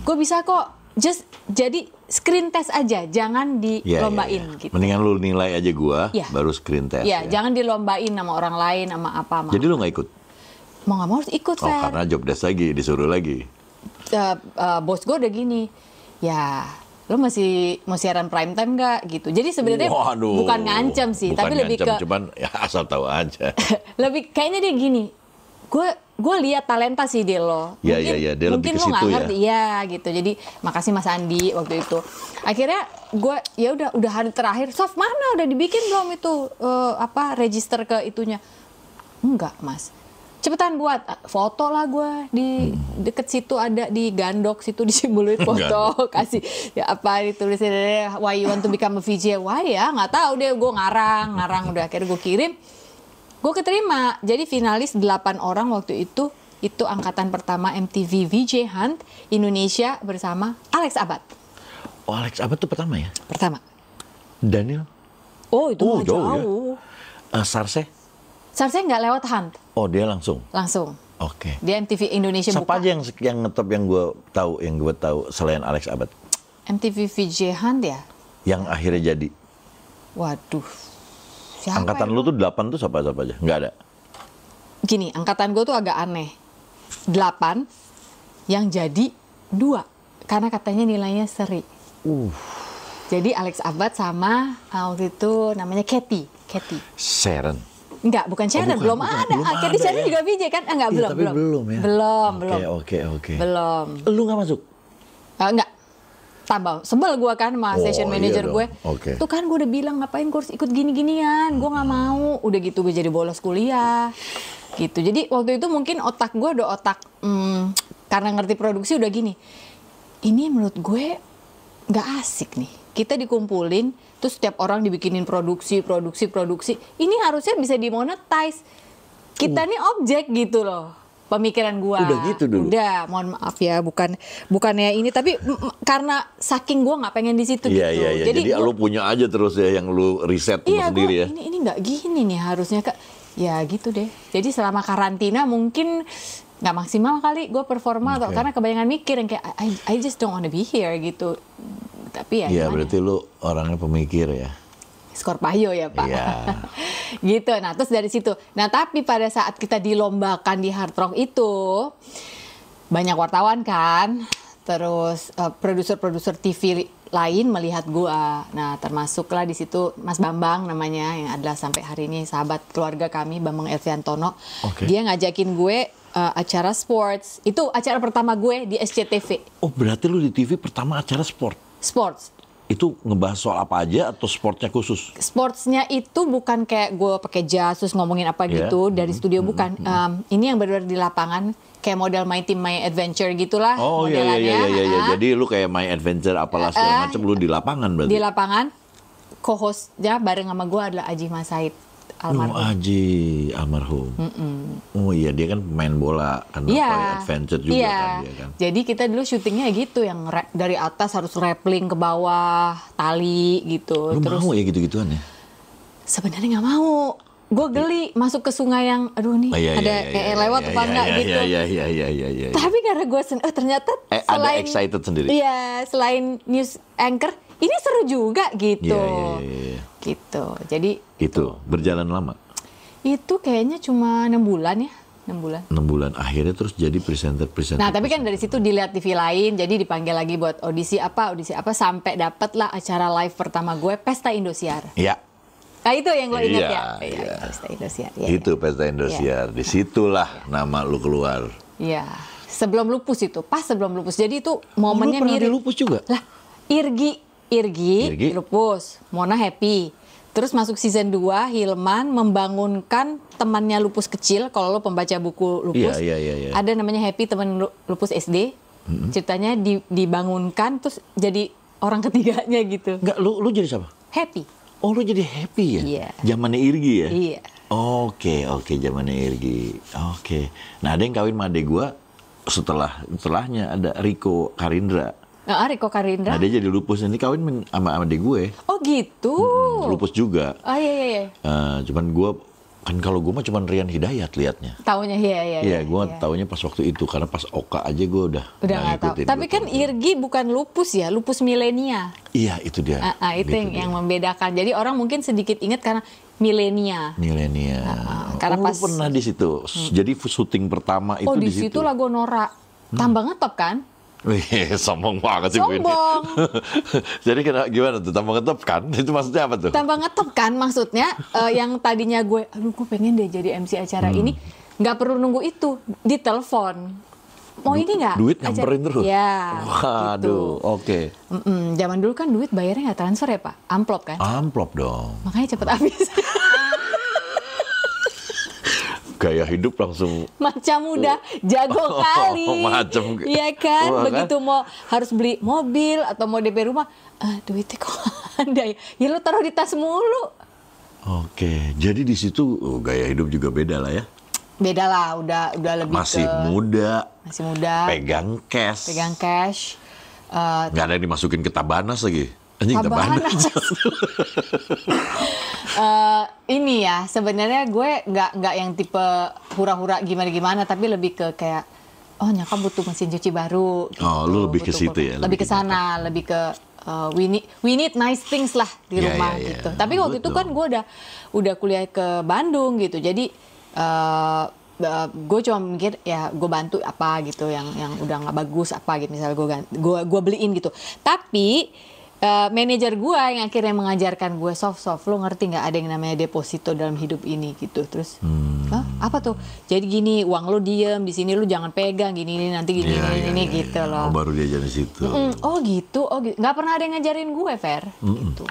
Gue bisa kok, just jadi screen test aja, jangan dilombain gitu. Mendingan lu nilai aja gua, baru screen test. Iya, jangan dilombain sama orang lain, sama apa. Jadi lu nggak ikut? Mau nggak mau harus ikut, Fer. Karena job desk lagi, disuruh lagi. Bos gue udah gini, ya lu masih mau siaran prime time nggak gitu. Jadi sebenarnya bukan ngancam sih, tapi lebih ke cuman ya asal tahu aja. Lebih kayaknya dia gini, gue lihat talenta sih dia lo. Iya, dia lebih ke situ ya. Mungkin lo nggak ngerti, ya gitu. Jadi makasih Mas Andi waktu itu. Akhirnya gue ya udah hari terakhir, Sof mana udah dibikin belum itu register ke itunya? Enggak Mas. Cepetan buat foto lah gue di deket situ ada di Gandok situ disimboluin foto kasih ya apa ditulisnya why you want to become a VJ, why ya nggak tahu deh, gue ngarang udah akhirnya gue kirim. Gue keterima, jadi finalis 8 orang waktu itu angkatan pertama MTV VJ Hunt Indonesia bersama Alex Abad. Oh, Alex Abad tuh pertama ya? Pertama. Daniel? Oh, itu jauh. Ya? Sarse nggak lewat Hunt. Oh, dia langsung? Langsung. Oke. Dia MTV Indonesia siapa buka. aja yang ngetop yang gue tahu selain Alex Abad? MTV VJ Hunt ya? Yang akhirnya jadi? Waduh. Siapa angkatan lu tuh 8 tuh siapa aja? Nggak ada? Gini, angkatan gue tuh agak aneh. 8 yang jadi 2. Karena katanya nilainya seri. Jadi Alex Abad sama waktu itu namanya Katy. Sharon? Enggak, bukan Sharon. Belum ada. Katy Sharon juga VJ kan? Enggak, belum. Tapi belum ya? Belum. Oke. Belum. Lu nggak masuk? Enggak. Tambah sebel gue kan sama station manager gue. Tuh kan gue udah bilang ngapain gue harus ikut gini-ginian, gue nggak mau. Udah gitu gue jadi bolos kuliah gitu. Jadi waktu itu mungkin otak gue udah karena ngerti produksi udah gini, ini menurut gue nggak asik nih, kita dikumpulin terus setiap orang dibikinin produksi. Ini harusnya bisa dimonetize, kita nih objek gitu loh. Pemikiran gua udah gitu dulu. Udah, mohon maaf ya, bukannya ini, tapi karena saking gua nggak pengen di situ gitu. Iya. Jadi lu punya aja terus ya yang lu riset sendiri ya. Ini nggak gini nih harusnya Kak. Ya gitu deh. Jadi selama karantina mungkin nggak maksimal kali gua performa atau karena kebanyakan mikir yang kayak I just don't wanna be here gitu. Tapi ya. Iya, berarti lu orangnya pemikir ya. Skorpio ya Pak. Iya. Gitu. Nah terus dari situ. Nah tapi pada saat kita dilombakan di Hard Rock itu banyak wartawan kan. Terus produser-produser TV lain melihat gua. Nah termasuklah di situ Mas Bambang namanya yang adalah sampai hari ini sahabat keluarga kami, Bambang Elviantono. Dia ngajakin gue acara sports. Itu acara pertama gue di SCTV. Oh berarti lu di TV pertama acara sports? Itu ngebahas soal apa aja atau sportnya khusus? Sportsnya itu bukan kayak gue pakai jas terus ngomongin apa gitu dari studio, bukan. Ini yang benar-benar di lapangan kayak model My Team My Adventure gitulah. Oh iya. Jadi lu kayak My Adventure apalah segala macam, lu di lapangan berarti. Di lapangan. Co-hostnya bareng sama gue adalah Aji Mas Said almarhum. Aji almarhum. Oh iya, dia kan main bola kan, Adventure juga kan dia kan. Jadi kita dulu syutingnya gitu yang dari atas harus rappelling ke bawah, tali gitu. Lu mau ya gitu-gituan ya? Sebenarnya nggak mau. Gue geli masuk ke sungai yang aduh nih ada lewat apa enggak gitu. Iya. Tapi karena gue ternyata selain ada excited sendiri. Iya, selain news anchor ini seru juga gitu. Iya. Gitu. Jadi Itu berjalan lama. itu kayaknya cuma 6 bulan ya. 6 bulan. 6 bulan akhirnya terus jadi presenter. Nah, tapi kan dari situ dilihat TV lain, jadi dipanggil lagi buat audisi apa sampai dapatlah acara live pertama gue, Pesta Indosiar. Ya. Nah, itu yang gue ingat Iya, ya. iya. Pesta Indosiar. Ya, Itu Pesta Indosiar. Disitulah nama lu keluar. Iya. Sebelum lupus itu, pas sebelum lupus. Jadi itu momennya lu pernah mirip. di lupus juga? Lah, Irgi lupus, Mona happy. Terus masuk season 2, Hilman membangunkan temannya lupus kecil. Kalau lo pembaca buku lupus, Iya. ada namanya Happy, teman lupus SD. Ceritanya dibangunkan terus jadi orang ketiganya gitu. Enggak, lu jadi siapa? Happy. Oh, lu jadi happy ya? Iya. Zamannya Irgi ya? Iya. Oke, zamannya Irgi. Oke. Nah, ada yang kawin sama adek gua setelahnya ada Riko Karindra. Riko Karindra. Nah, dia jadi lupus, nanti kawin sama adek gue. Oh gitu. Lupus juga. Oh iya. Cuman gue kan kalau gue mah cuman Rian Hidayat liatnya. Taunya iya. Iya, gue taunya pas waktu itu karena pas Oka aja gue udah nggak tahu. ngikutin. Tapi kan Irgi bukan lupus ya, lupus milenia. Iya, itu dia. Itu Gitu yang membedakan. Jadi orang mungkin sedikit ingat karena milenia. Milenia. Karena lu pas pernah di situ. Jadi syuting pertama itu di di situ. situ lah gue norak. Tambah ngetop kan? Wih, sombong banget sih gue ini. Sombong. Jadi gimana tuh? Tambah ngetop kan? Itu maksudnya apa tuh? Tambah ngetop kan maksudnya yang tadinya gue pengen deh jadi MC acara ini, nggak perlu nunggu itu, ditelepon. Mau ini nggak? Duit nyamperin terus? Ya. Waduh, gitu. oke. Zaman dulu kan duit bayarnya nggak transfer ya Pak? Amplop kan? Amplop dong. Makanya cepet habis. Gaya hidup langsung Macam muda, jago kali. Macam. Iya kan? Wah, Begitu kan? mau harus beli mobil atau mau DP rumah, duitnya kok ada ya? Ya lu taruh di tas mulu. Oke, jadi di situ gaya hidup juga beda lah ya. Beda lah, udah lebih Masih ke muda, pegang cash. Nggak ada yang dimasukin ke Tabanas lagi. Anjing Tabanas. Ini ya, sebenarnya gue nggak yang tipe hura-hura gimana-gimana, tapi lebih ke kayak, oh nyokap butuh mesin cuci baru. Gitu. Oh, lu lebih ke situ ya? Lebih ke sana, lebih ke we need nice things lah di rumah gitu. Tapi waktu itu kan gue udah kuliah ke Bandung gitu, jadi gue cuma mikir ya gue bantu apa gitu yang udah nggak bagus apa gitu, misalnya gue beliin gitu. Tapi manajer gue yang akhirnya mengajarkan gue soft, lo ngerti nggak ada yang namanya deposito dalam hidup ini gitu. Terus apa tuh? Jadi gini, uang lo diem di sini, lo jangan pegang gini nanti gini gitu loh. Oh, baru diajarin situ. Oh gitu. Nggak pernah ada yang ngajarin gue, Fer. Gitu.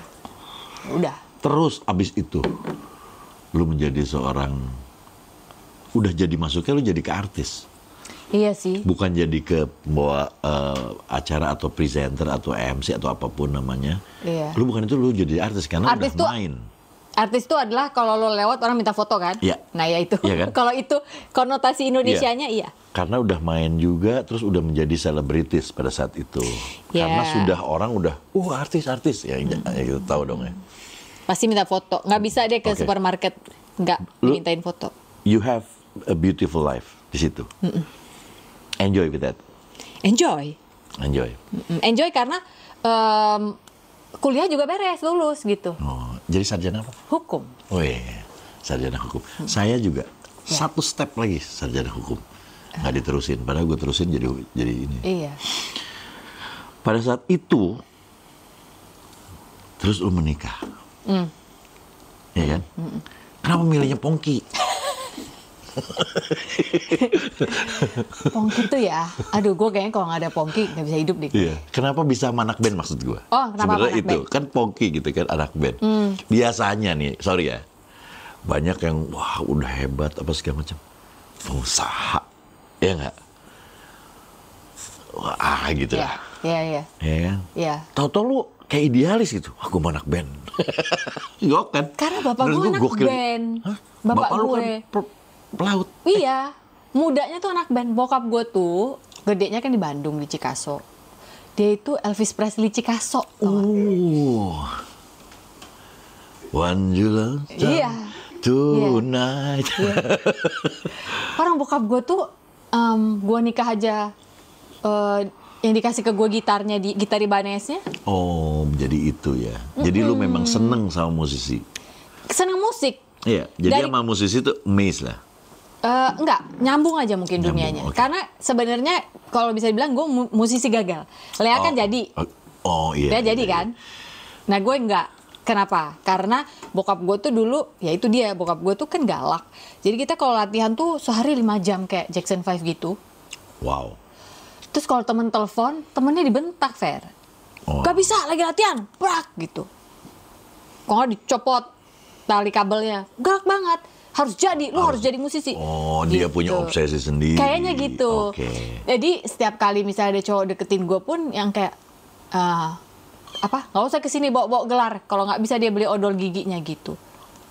Udah. Terus abis itu lo menjadi seorang, udah jadi masuknya lo jadi ke artis. Iya sih. Bukan jadi ke bawa acara atau presenter atau MC atau apapun namanya. Iya. Lu bukan itu, lu jadi artis karena Artis udah tuh, main. Artis itu adalah kalau lo lewat orang minta foto kan? Iya. Nah ya itu. Iya kan? Kalau itu konotasi Indonesianya iya. Karena udah main juga, terus udah menjadi selebritis pada saat itu. Iya. Karena sudah orang udah, artis ya kita tahu dong ya. Pasti minta foto. Nggak bisa deh ke supermarket nggak dimintain foto. You have a beautiful life di situ. Enjoy with that. Enjoy karena kuliah juga beres, lulus gitu. Oh, jadi sarjana apa? Hukum. Sarjana hukum. Saya juga satu step lagi sarjana hukum. Nggak diterusin, padahal gue terusin jadi ini. Iya. Pada saat itu, terus lu menikah. Iya kan? Kenapa milihnya Pongki? Pongki tuh ya, aduh gue kayaknya kalau nggak ada Pongki nggak bisa hidup deh. Iya. Kenapa bisa sama anak band maksud gue? Oh, kenapa sebenarnya anak itu band? kan Pongki gitu kan, anak band. Biasanya nih, sorry ya, banyak yang wah udah hebat apa segala macam, pengusaha, ya nggak? Wah gitu lah. Iya. Ya kan? Iya. Tahu-tahu lu kayak idealis gitu. Aku mau anak band. Gok kan? Karena bapak gue anak band. Hah? Bapak lu gue. kan pelaut. Iya. Mudanya tuh anak band. Bokap gue tuh gedenya kan di Bandung, di Cikaso. Dia itu Elvis Presley Cikaso. One July. Iya. Tonight. Iya. Orang bokap gue tuh, gue nikah aja Yang dikasih ke gue gitarnya, di gitar Ibaneznya. Oh, jadi itu ya. Jadi lu memang seneng sama musisi. Seneng musik. Iya, jadi Dari- sama musisi tuh amazed lah. Enggak, nyambung aja mungkin Nyambung, dunianya. oke. Karena sebenarnya kalau bisa dibilang gue musisi gagal. Lea kan jadi. Oh iya. Dia jadi iya. kan. Nah gue enggak. Kenapa? Karena bokap gue tuh dulu, ya itu dia, bokap gue tuh kan galak. Jadi kita kalau latihan tuh sehari 5 jam kayak Jackson 5 gitu. Wow. Terus kalau temen telepon, temennya dibentak, Fer. Oh. Gak bisa, lagi latihan, brak gitu. Kalau nggak dicopot tali kabelnya, galak banget. Harus jadi, lu harus jadi musisi. Oh, dia Gitu. punya obsesi sendiri. Kayaknya gitu. Oke. Jadi setiap kali misalnya ada cowok deketin gue pun yang kayak nggak usah kesini bawa gelar. Kalau nggak bisa dia beli odol giginya gitu.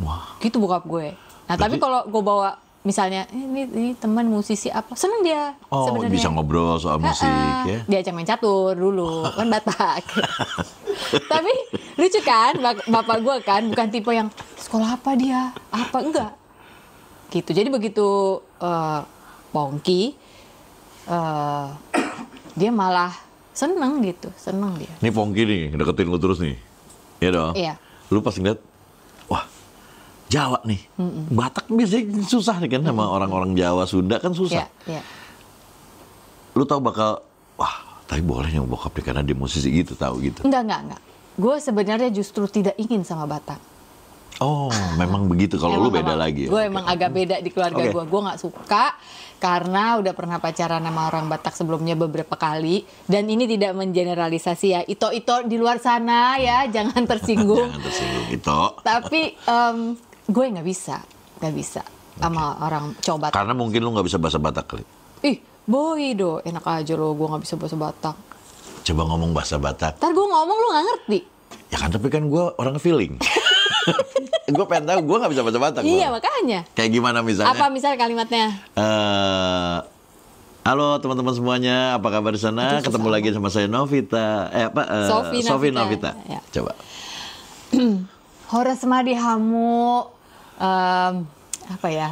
Wah. Gitu bokap gue. Nah tapi kalau gue bawa misalnya ini teman musisi apa, seneng dia Oh, sebenarnya. bisa ngobrol soal musik ya. Diajak main catur dulu kan Batak. Tapi lucu kan bapak gue kan bukan tipe yang sekolah apa dia apa enggak gitu. Jadi begitu Pongki dia malah seneng gitu, seneng dia. Ini Pongki nih, deketin lu terus nih. Iya dong? Iya. Lu pas ngeliat, wah, Jawa nih. Batak biasanya susah nih kan sama orang-orang Jawa, Sunda kan susah. Iya. Lu tahu bakal, wah, tapi boleh yang bokap dia karena dia musisi gitu, tahu gitu. Enggak. Gue sebenarnya justru tidak ingin sama Batak. Oh, memang begitu. Kalau lu beda lagi. Gue Oke. emang agak beda di keluarga Oke. gue. Gue nggak suka karena udah pernah pacaran sama orang Batak sebelumnya beberapa kali. Dan ini tidak mengeneralisasi ya. Ito di luar sana ya, jangan tersinggung. Jangan tersinggung itu. Tapi gue nggak bisa sama orang cowok Batak. Karena mungkin lu nggak bisa bahasa Batak kali. Ih, boy do, enak aja lo. Gue nggak bisa bahasa Batak. Coba ngomong bahasa Batak. Ntar gue ngomong lu nggak ngerti. Ya kan, tapi kan gue orang feeling. Gue pengen tahu, gue nggak bisa bahasa Batak. Iya gua. makanya. Kayak gimana misalnya? Apa misal kalimatnya? Halo teman-teman semuanya, apa kabar di sana? Itu susah Ketemu lagi sama saya Novita. Sofi Novita. Ya. Coba. Horas madihamu apa ya?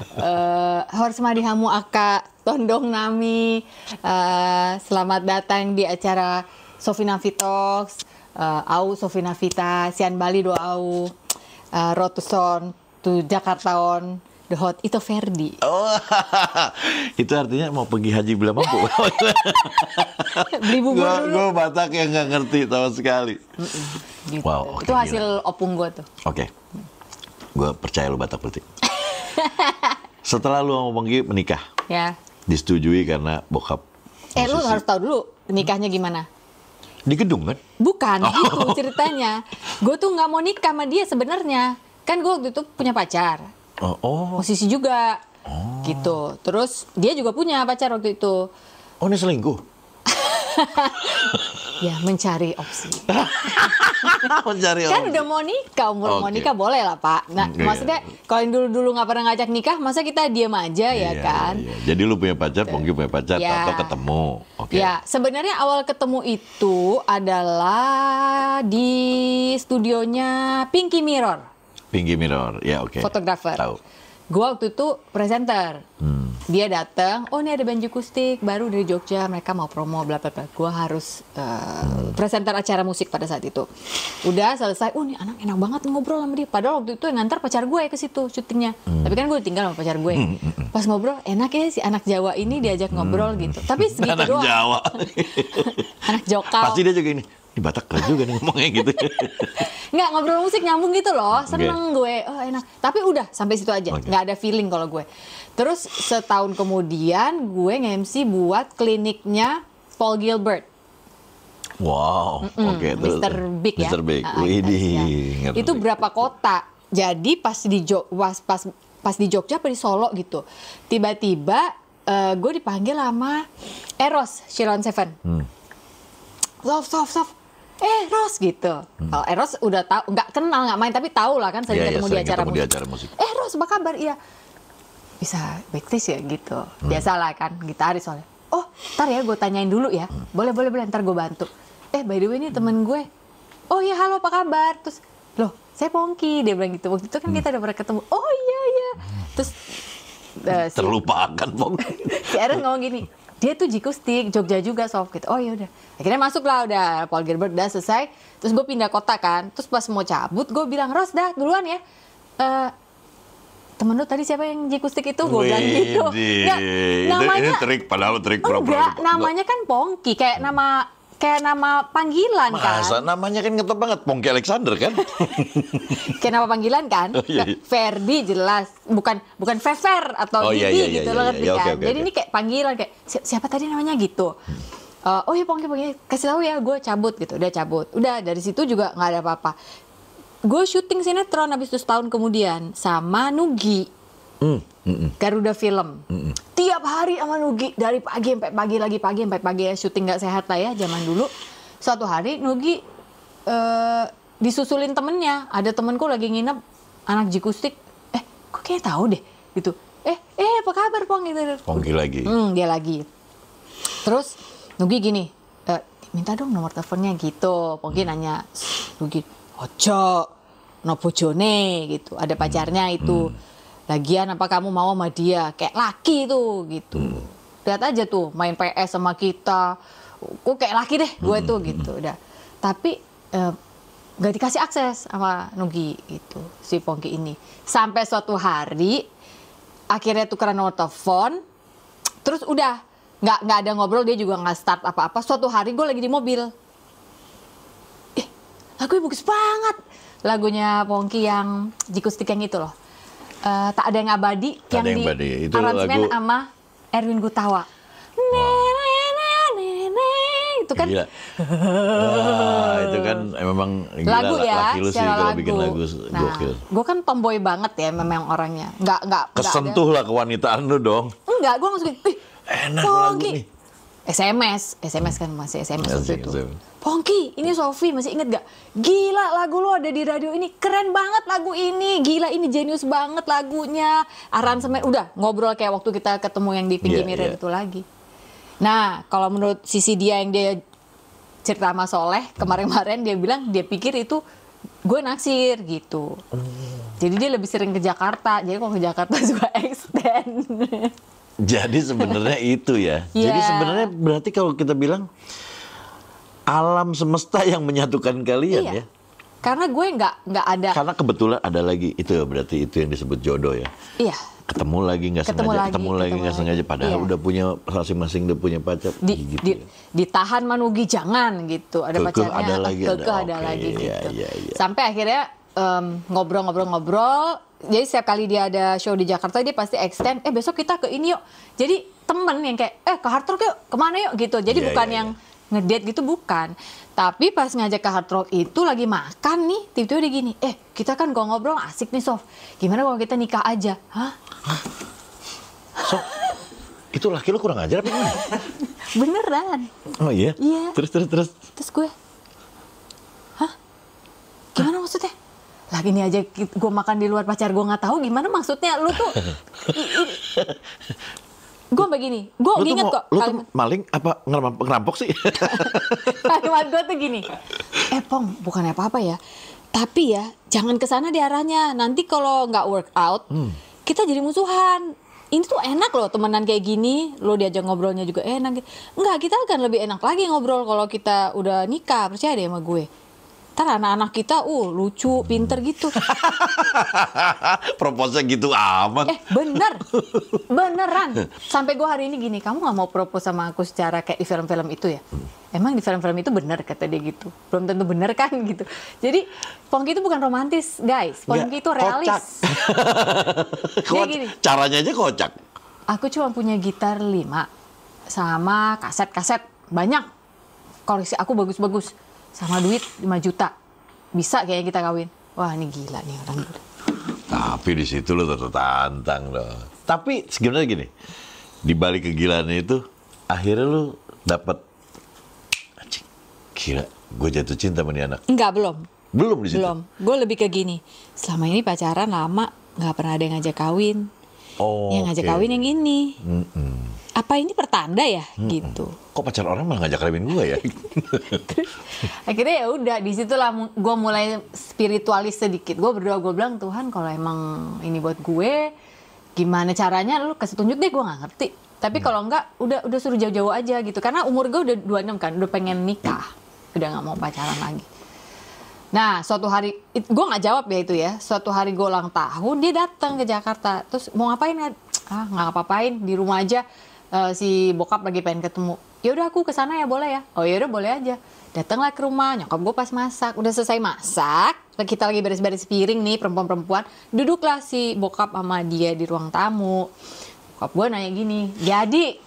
Horas madihamu aka tondong nami. Selamat datang di acara Sofi Navitox. Au Sofi Navita, Sian Bali do au. Rotuson tu Jakartaon the hot itu Ferdi. Oh, itu artinya mau pergi haji bila mampu. Beli bubur dulu. Gue Batak yang nggak ngerti sama sekali. Gitu. Wow, oke, Itu hasil opung gue tuh. Oke, gue percaya lu Batak berarti. Setelah lu sama Pongki menikah, Ya. disetujui karena bokap. Lu musisi. harus tahu dulu nikahnya gimana. Di gedung kan? Bukan gitu ceritanya. Gue tuh nggak mau nikah sama dia sebenarnya. Kan gue waktu itu punya pacar, Oh, musisi juga, gitu. Terus dia juga punya pacar waktu itu. oh ini selingkuh. Ya mencari opsi. Mencari Kan opsi. udah mau nikah, umur mau Oke. nikah boleh lah Pak. Nah Iya. maksudnya kalau yang dulu nggak pernah ngajak nikah, masa kita diam aja ya Iya, kan? iya, iya. Jadi lu punya pacar, Pongki punya pacar, Ya. atau ketemu. Oke. Ya, sebenarnya awal ketemu itu adalah di studionya Pinky Mirror, Pinky Mirror, ya oke. fotografer. Tahu. Gue waktu itu presenter. Dia datang, oh ini ada band Jukustik baru dari Jogja, mereka mau promo bla bla bla. Gue harus presenter acara musik pada saat itu. Udah selesai, nih anak enak banget ngobrol sama dia. Padahal waktu itu yang ngantar pacar gue ke situ syutingnya. Tapi kan gue tinggal sama pacar gue. Pas ngobrol, enak ya si anak Jawa ini diajak ngobrol gitu. Tapi segitu Anak doang. Jawa. Anak jokal. Pasti dia juga ini. Ini Batak keren juga nih ngomongnya gitu. Nggak, ngobrol musik nyambung gitu loh. Seneng gue. Oh enak. Tapi udah sampai situ aja. Oke. Nggak ada feeling kalau gue. Terus setahun kemudian gue nge-MC buat kliniknya Paul Gilbert. Wow, oke. terus. Mr. Big ya. Mr. Big. Ah, Widih, ya. ngerti. Itu berapa kota. Jadi pas di Jogja apa di Solo gitu. Tiba-tiba gue dipanggil sama Eros, Sheila Seven. Sof. Ros gitu. Kalau Eros udah tahu, nggak kenal, nggak main, tapi tahu lah kan sering Iya, iya, ketemu di sering acara ketemu di musik. acara musik. Ros, apa kabar? Iya. Bisa backstage ya gitu. Biasalah kan, gitaris soalnya. Oh, ntar ya gue tanyain dulu ya. Boleh, ntar gue bantu. By the way ini temen gue. Oh iya, halo apa kabar? Terus, loh, saya Pongki. Dia bilang gitu. Waktu itu kan kita udah pernah ketemu. Oh iya. Terus, Terlupakan, Pongki. si Eros ngomong gini, dia tuh Jikustik, Jogja juga soft gitu. Oh ya udah. Akhirnya masuk lah, udah Paul Gilbert udah selesai. Terus gue pindah kota kan. Terus pas mau cabut gue bilang, "Ros dah duluan ya. Temen lu tadi siapa yang Jikustik itu?" Gue bilang gitu. Nggak, namanya ini trik, padahal trik enggak, namanya kan Pongki, kayak nama panggilan kan. Masa namanya kan ngetop banget, Pongki Alexander kan? Kayak nama panggilan kan. Oh, iya, iya. Ferdi jelas, bukan Fever atau Oh, iya, Didi iya, gitu iya, loh iya, ngerti iya, kan. oke, oke, Jadi oke. ini kayak panggilan kayak siapa tadi namanya gitu. Oh iya Pongki, kasih tahu ya, gue cabut gitu. Udah cabut. Udah dari situ juga nggak ada apa-apa. Gue syuting sinetron habis itu setahun kemudian sama Nugi. Garuda Film. Tiap hari sama Nugi dari pagi sampai pagi ya, syuting nggak sehat lah ya zaman dulu. Suatu hari Nugi disusulin temennya, ada temenku lagi nginep anak Jikustik, kok kayaknya tahu deh gitu. Apa kabar Pong gitu. Pongki lagi. Dia lagi. Terus Nugi gini, minta dong nomor teleponnya gitu. Pongki nanya, Nugi, ojo, no bojone gitu, ada pacarnya itu. Lagian apa kamu mau sama dia? Kayak laki tuh gitu. Lihat aja tuh main PS sama kita. Kok kayak laki deh gue tuh gitu. Udah. Tapi gak dikasih akses sama Nugi gitu, si Pongki ini. Sampai suatu hari akhirnya tukeran nomor telepon. Terus udah nggak ada ngobrol, dia juga nggak start apa-apa. Suatu hari gue lagi di mobil. Lagunya bagus banget. Lagunya Pongki yang Jikustik yang itu loh. Tak ada yang abadi, Tak yang ada yang di abadi. Itu aransemen lagu- sama Erwin Gutawa. Itu kan Gila. Wah, itu kan memang gila, lagu ya, laki lu sih secara kalau lagu. bikin lagu gokil. Gue kan tomboy banget ya memang orangnya. Nggak Kesentuh lah kewanitaan lu dong. Enggak, gue langsung Enak lagu nih. SMS kan masih SMS waktu itu. SMS. Pongki, ini Sofi masih inget gak? Gila lagu lo ada di radio ini, keren banget lagu ini, gila ini jenius banget lagunya. Aransemen, udah ngobrol kayak waktu kita ketemu yang di Pinggir Iya, Mirror iya. itu lagi. Nah, kalau menurut sisi dia yang dia cerita sama Soleh kemarin-kemarin, dia bilang dia pikir itu gue naksir gitu. Jadi dia lebih sering ke Jakarta, jadi kalau ke Jakarta suka extend. Jadi sebenarnya itu ya. Iya. Jadi sebenarnya berarti kalau kita bilang alam semesta yang menyatukan kalian Iya. ya. Karena gue nggak ada. Karena kebetulan ada lagi itu ya, berarti itu yang disebut jodoh ya. Iya. Ketemu lagi nggak sengaja, ketemu lagi nggak sengaja. Padahal Iya. udah punya masing-masing udah punya pacar. Gitu ya. Ditahan Manugi jangan gitu, ada Kekeh pacarnya, ada lagi, kekeh ada. ada Oke, lagi iya, gitu. iya, iya. Sampai akhirnya ngobrol-ngobrol. Jadi setiap kali dia ada show di Jakarta dia pasti extend. Besok kita ke ini yuk. Jadi temen yang kayak ke Hard Rock yuk, kemana yuk gitu. Jadi Iya, bukan iya, yang ngedate gitu, bukan. Tapi pas ngajak ke Hard Rock itu lagi makan nih, tiba-tiba dia gini, kita kan kalau ngobrol asik nih Sof, gimana kalau kita nikah aja? Hah? So, itu laki lu kurang ajar apa gimana? Beneran? Oh iya? Iya. Terus. Terus gue, hah? Gimana maksudnya? Lah ini aja gue makan di luar pacar gue nggak tahu gimana maksudnya lu tuh. Gue begini, gue Lu tuh inget mau, kok. lu tuh maling apa ngerampok sih? Kalimat gue tuh gini, Pong, bukan apa-apa ya. Tapi ya, jangan kesana di arahnya. Nanti kalau nggak work out, kita jadi musuhan. Ini tuh enak loh temenan kayak gini. Lo diajak ngobrolnya juga enak. Enggak, kita akan lebih enak lagi ngobrol kalau kita udah nikah. Percaya deh sama gue. Ntar anak-anak kita, lucu, pinter gitu. Proposnya gitu amat. Beneran. Sampai gue hari ini gini, kamu gak mau propose sama aku secara kayak di film-film itu ya? Emang di film-film itu bener, kata dia gitu. Belum tentu bener kan gitu. Jadi Pongki itu bukan romantis guys, Pongki itu realis. Dia gini, Caranya aja kocak. aku cuma punya gitar 5 sama kaset-kaset banyak. Koleksi aku bagus-bagus. Sama duit 5 juta. Bisa kayaknya kita kawin. Wah ini gila nih orang. Tapi di situ lo tertantang loh. Tapi sebenarnya gini, di balik kegilaannya itu, akhirnya lo dapat, anjing, gila, gue jatuh cinta sama nih anak. Enggak, belum. Belum di situ. Belum. Gue lebih ke gini. Selama ini pacaran lama, nggak pernah ada yang ngajak kawin. Oh, Yang ngajak oke. kawin yang ini. Apa ini pertanda ya? Gitu. Kok pacar orang malah ngajak kawin gue ya? Akhirnya ya udah, disitulah gue mulai spiritualis sedikit. Gue berdoa, gue bilang, Tuhan kalau emang ini buat gue, gimana caranya lu kasih tunjuk deh, gue nggak ngerti. Tapi kalau enggak, udah suruh jauh-jauh aja gitu. Karena umur gue udah 26 kan, udah pengen nikah. Udah nggak mau pacaran lagi. Nah, suatu hari, gue nggak jawab ya itu ya. Suatu hari gue ulang tahun, dia datang ke Jakarta. Terus mau ngapain ya? Nggak ngapa-ngapain, di rumah aja. Si bokap lagi pengen ketemu. Ya udah aku kesana ya, boleh ya? Oh ya udah boleh aja. Datanglah ke rumah, nyokap gue pas masak. Udah selesai masak, kita lagi beres-beres piring nih, perempuan-perempuan. Duduklah si bokap sama dia di ruang tamu. Bokap gue nanya gini, jadi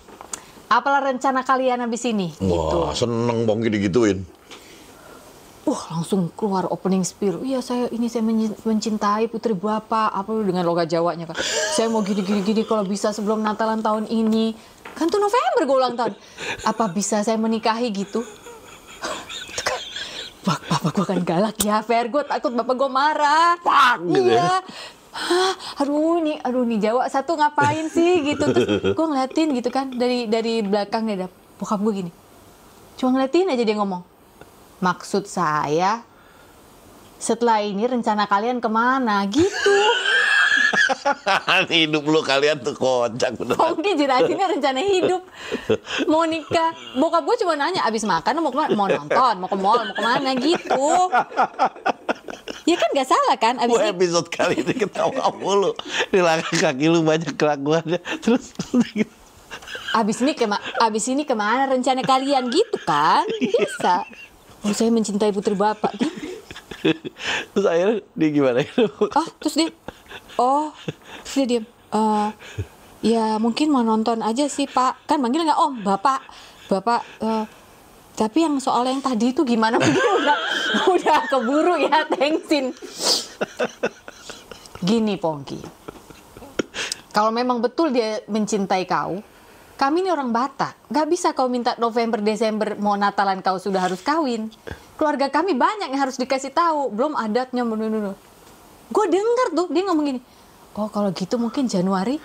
apalah rencana kalian habis ini? Wah, Gitu. seneng Pongki digituin. Langsung keluar opening speech. Iya saya mencintai putri bapak. Apa dengan logat Jawanya kan? Saya mau gini kalau bisa sebelum Natalan tahun ini. Kan tuh November gue ulang tahun. Apa bisa saya menikahi gitu? Bapak gue kan galak ya, Fer. Gue takut bapak gue marah. Pak, gitu ya. Aduh nih Jawa satu ngapain sih gitu. Terus gue ngeliatin gitu kan dari belakang dia, bokap gue gini. Cuma ngeliatin aja dia ngomong. Maksud saya setelah ini rencana kalian kemana gitu. Hidup lu kalian tuh kocak bener. Pongki jelasinnya rencana hidup. Mau nikah. Bokap gue cuma nanya abis makan mau kemana? Mau nonton, mau ke mall, mau kemana gitu. Ya kan gak salah kan? Abis Gue episode kali ini ketawa mulu. Di langkah kaki lu banyak kelakuannya. Terus gitu. abis ini kemana rencana kalian gitu kan? Bisa. Oh saya mencintai putri bapak gitu. Terus akhirnya dia gimana? Terus dia diem. Ya mungkin mau nonton aja sih Pak. Kan manggil nggak Om, Bapak. Tapi yang soal yang tadi itu gimana? Mungkin udah keburu ya, tensin. Gini Pongki. Kalau memang betul dia mencintai kau, kami ini orang Batak. Gak bisa kau minta November, Desember mau Natalan kau sudah harus kawin. Keluarga kami banyak yang harus dikasih tahu. Belum adatnya. Gue denger tuh dia ngomong gini. Oh kalau gitu mungkin Januari.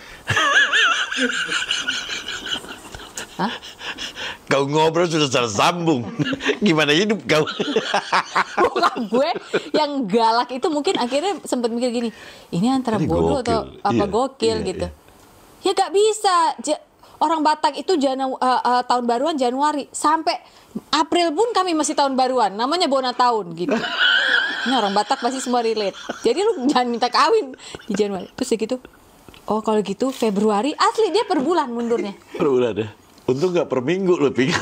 Hah? Kau ngobrol sudah salah sambung. Gimana hidup kau? Bokap gue yang galak itu mungkin akhirnya sempat mikir gini. Ini antara Ini bodoh gokil. atau apa Iya, gokil iya, gitu. iya. Ya gak bisa. Orang Batak itu tahun baruan Januari. Sampai April pun kami masih tahun baruan. Namanya Bona tahun gitu. Ini orang Batak pasti semua relate. Jadi lu jangan minta kawin di Januari. Terus ya gitu. Oh kalau gitu Februari. Asli dia per bulan mundurnya. Per bulan ya. Untung nggak per minggu loh, Ping.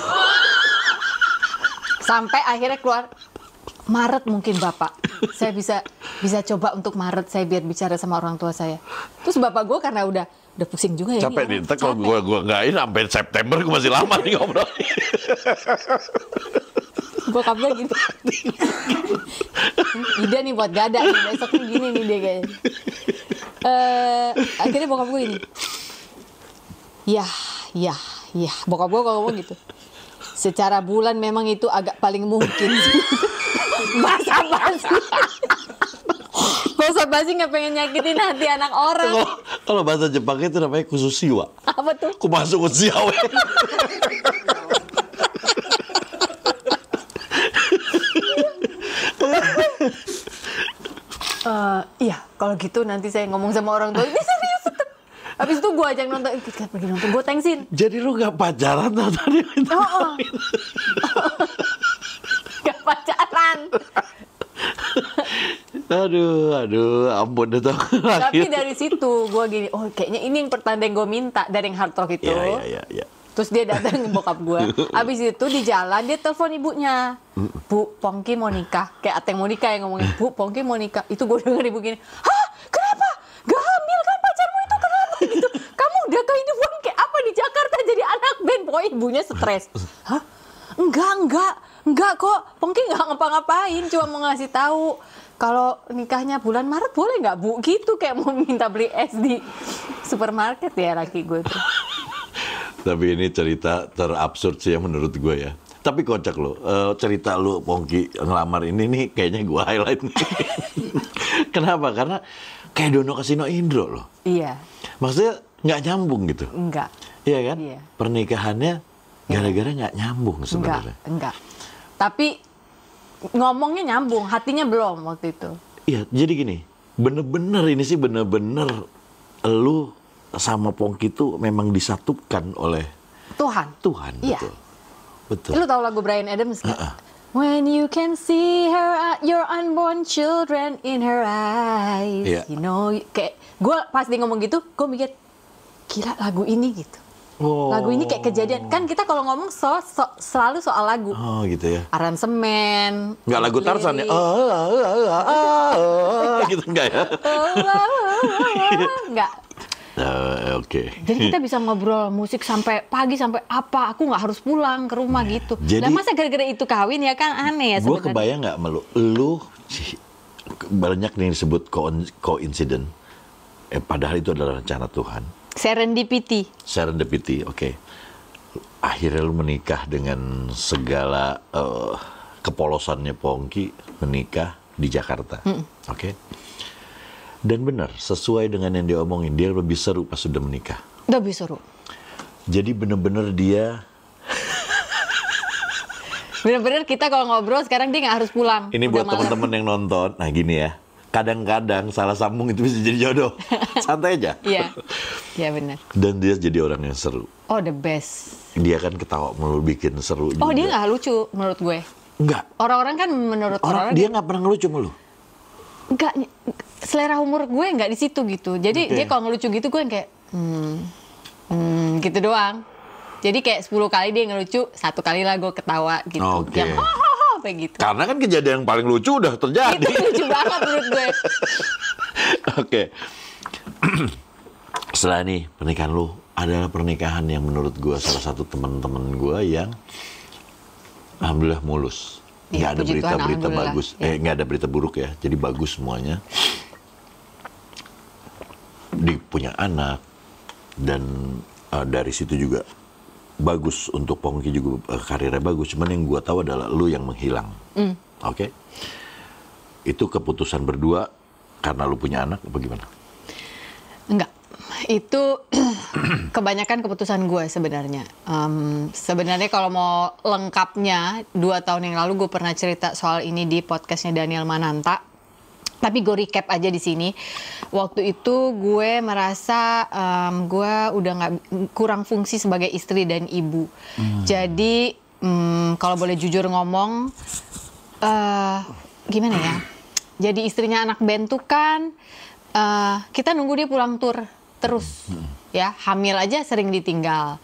Sampai akhirnya keluar Maret mungkin Bapak. Saya bisa coba untuk Maret saya biar bicara sama orang tua saya. Terus Bapak gue karena udah pusing juga ya. Capek nih, ntar kalau gue nggak ini sampai September gue masih lama nih ngobrol. Bokap gue gitu. Ide nih buat gada nih, besok nih gini nih dia kayaknya. Akhirnya bokap gue gini. Ya, bokap gue kalau ngomong gitu. Secara bulan memang itu agak paling mungkin. Basa-basi nggak pengen nyakitin hati anak orang. Kalau bahasa Jepang itu namanya kususiwa. Apa tuh? Aku masuk usiawe. Iya, kalau gitu nanti saya ngomong sama orang tua. Ini serius tetep. Habis itu gue ajak nonton, kita pergi nonton, gue thanksin. Jadi lu nggak pacaran atau tadi? Gak pacaran. Aduh, ampun dah tau. Tapi dari situ gue gini, oh kayaknya ini yang pertanda yang gue minta dari yang hard rock itu. Iya. Terus dia datang ke bokap gue. Abis itu di jalan dia telepon ibunya. Bu, Pongki mau nikah. Kayak Ateng mau nikah yang ngomongin, Bu, Pongki mau nikah. Itu gue denger ibu gini, hah? Kenapa? Gak hamil kan pacarmu itu? Kenapa gitu? Kamu udah kehidupan kayak apa di Jakarta jadi anak band? Pokoknya ibunya stres. Hah? Enggak kok. Pongki nggak ngapa-ngapain. Cuma mau ngasih tahu. Kalau nikahnya bulan Maret boleh nggak Bu? Gitu kayak mau minta beli es di supermarket ya laki gue tuh. Tapi ini cerita terabsurd sih ya menurut gue ya. Tapi kocak lo, cerita lo Pongki ngelamar ini nih kayaknya gue highlight nih. Kenapa? Karena kayak Dono Kasino Indro loh. Iya. Maksudnya nggak nyambung gitu. Enggak. Iya kan? Iya. Pernikahannya gara-gara nggak nyambung sebenarnya. Enggak. Tapi ngomongnya nyambung, hatinya belum waktu itu. Iya, jadi gini, bener-bener ini sih bener-bener lu sama Pongki itu memang disatukan oleh Tuhan. Tuhan. Iya. Betul. Lu tahu lagu Bryan Adams nggak? When you can see her, your unborn children in her eyes, Iya. you know, kayak gue pas dia ngomong gitu, gue mikir, gila lagu ini gitu. Oh. Lagu ini kayak kejadian. Kan kita kalau ngomong selalu soal lagu. Oh gitu ya. Aransemen. Nggak lagu Tarzan ya? Gitu enggak ya? Enggak. Oke. Jadi kita bisa ngobrol musik sampai pagi sampai apa? Aku nggak harus pulang ke rumah gitu. Jadi- Nah masa gara-gara itu kawin ya kan aneh ya Gue sebenarnya. kebayang nggak melu, lu banyak nih disebut coincidence, padahal itu adalah rencana Tuhan. Serendipity, oke. Akhirnya lu menikah dengan segala kepolosannya Pongki, menikah di Jakarta, oke. Dan benar, sesuai dengan yang dia omongin, dia lebih seru pas sudah menikah. Lebih seru. Jadi bener-bener dia, Bener-bener kita kalau ngobrol sekarang dia nggak harus pulang. ini Udah buat malam. teman-teman yang nonton, nah gini ya, kadang-kadang salah sambung itu bisa jadi jodoh, santai aja. Iya, iya benar. Dan dia jadi orang yang seru. Oh the best. Dia kan ketawa mulu, bikin seru juga. Oh dia nggak lucu menurut gue. Enggak. Orang-orang kan menurut orang Dia nggak pernah ngelucu mulu. nggak, selera humor gue nggak di situ gitu. Jadi Oke. dia kalau ngelucu gitu gue yang kayak gitu doang. Jadi kayak 10 kali dia ngelucu, 1 kali lah gue ketawa gitu. Oke. Yang ho kayak gitu. Karena kan kejadian yang paling lucu udah terjadi. Itu lucu banget menurut gue. Oke. Setelah ini pernikahan lu adalah pernikahan yang menurut gue salah satu teman-teman gue yang alhamdulillah mulus. Iya, Nggak ada puji Tuhan, berita-berita alhamdulillah. bagus. Ya. Nggak ada berita buruk ya. Jadi bagus semuanya. Dia punya anak dan dari situ juga bagus untuk Pongki juga karirnya bagus. Cuman yang gue tahu adalah lu yang menghilang. Oke. Itu keputusan berdua karena lu punya anak apa gimana? Enggak, itu kebanyakan keputusan gue sebenarnya. Sebenarnya kalau mau lengkapnya, 2 tahun yang lalu gue pernah cerita soal ini di podcastnya Daniel Mananta. Tapi gue recap aja di sini. Waktu itu gue merasa gue udah nggak kurang fungsi sebagai istri dan ibu. Jadi kalau boleh jujur ngomong, gimana ya? Jadi istrinya anak band tuh kan kita nunggu dia pulang tur terus, ya hamil aja sering ditinggal.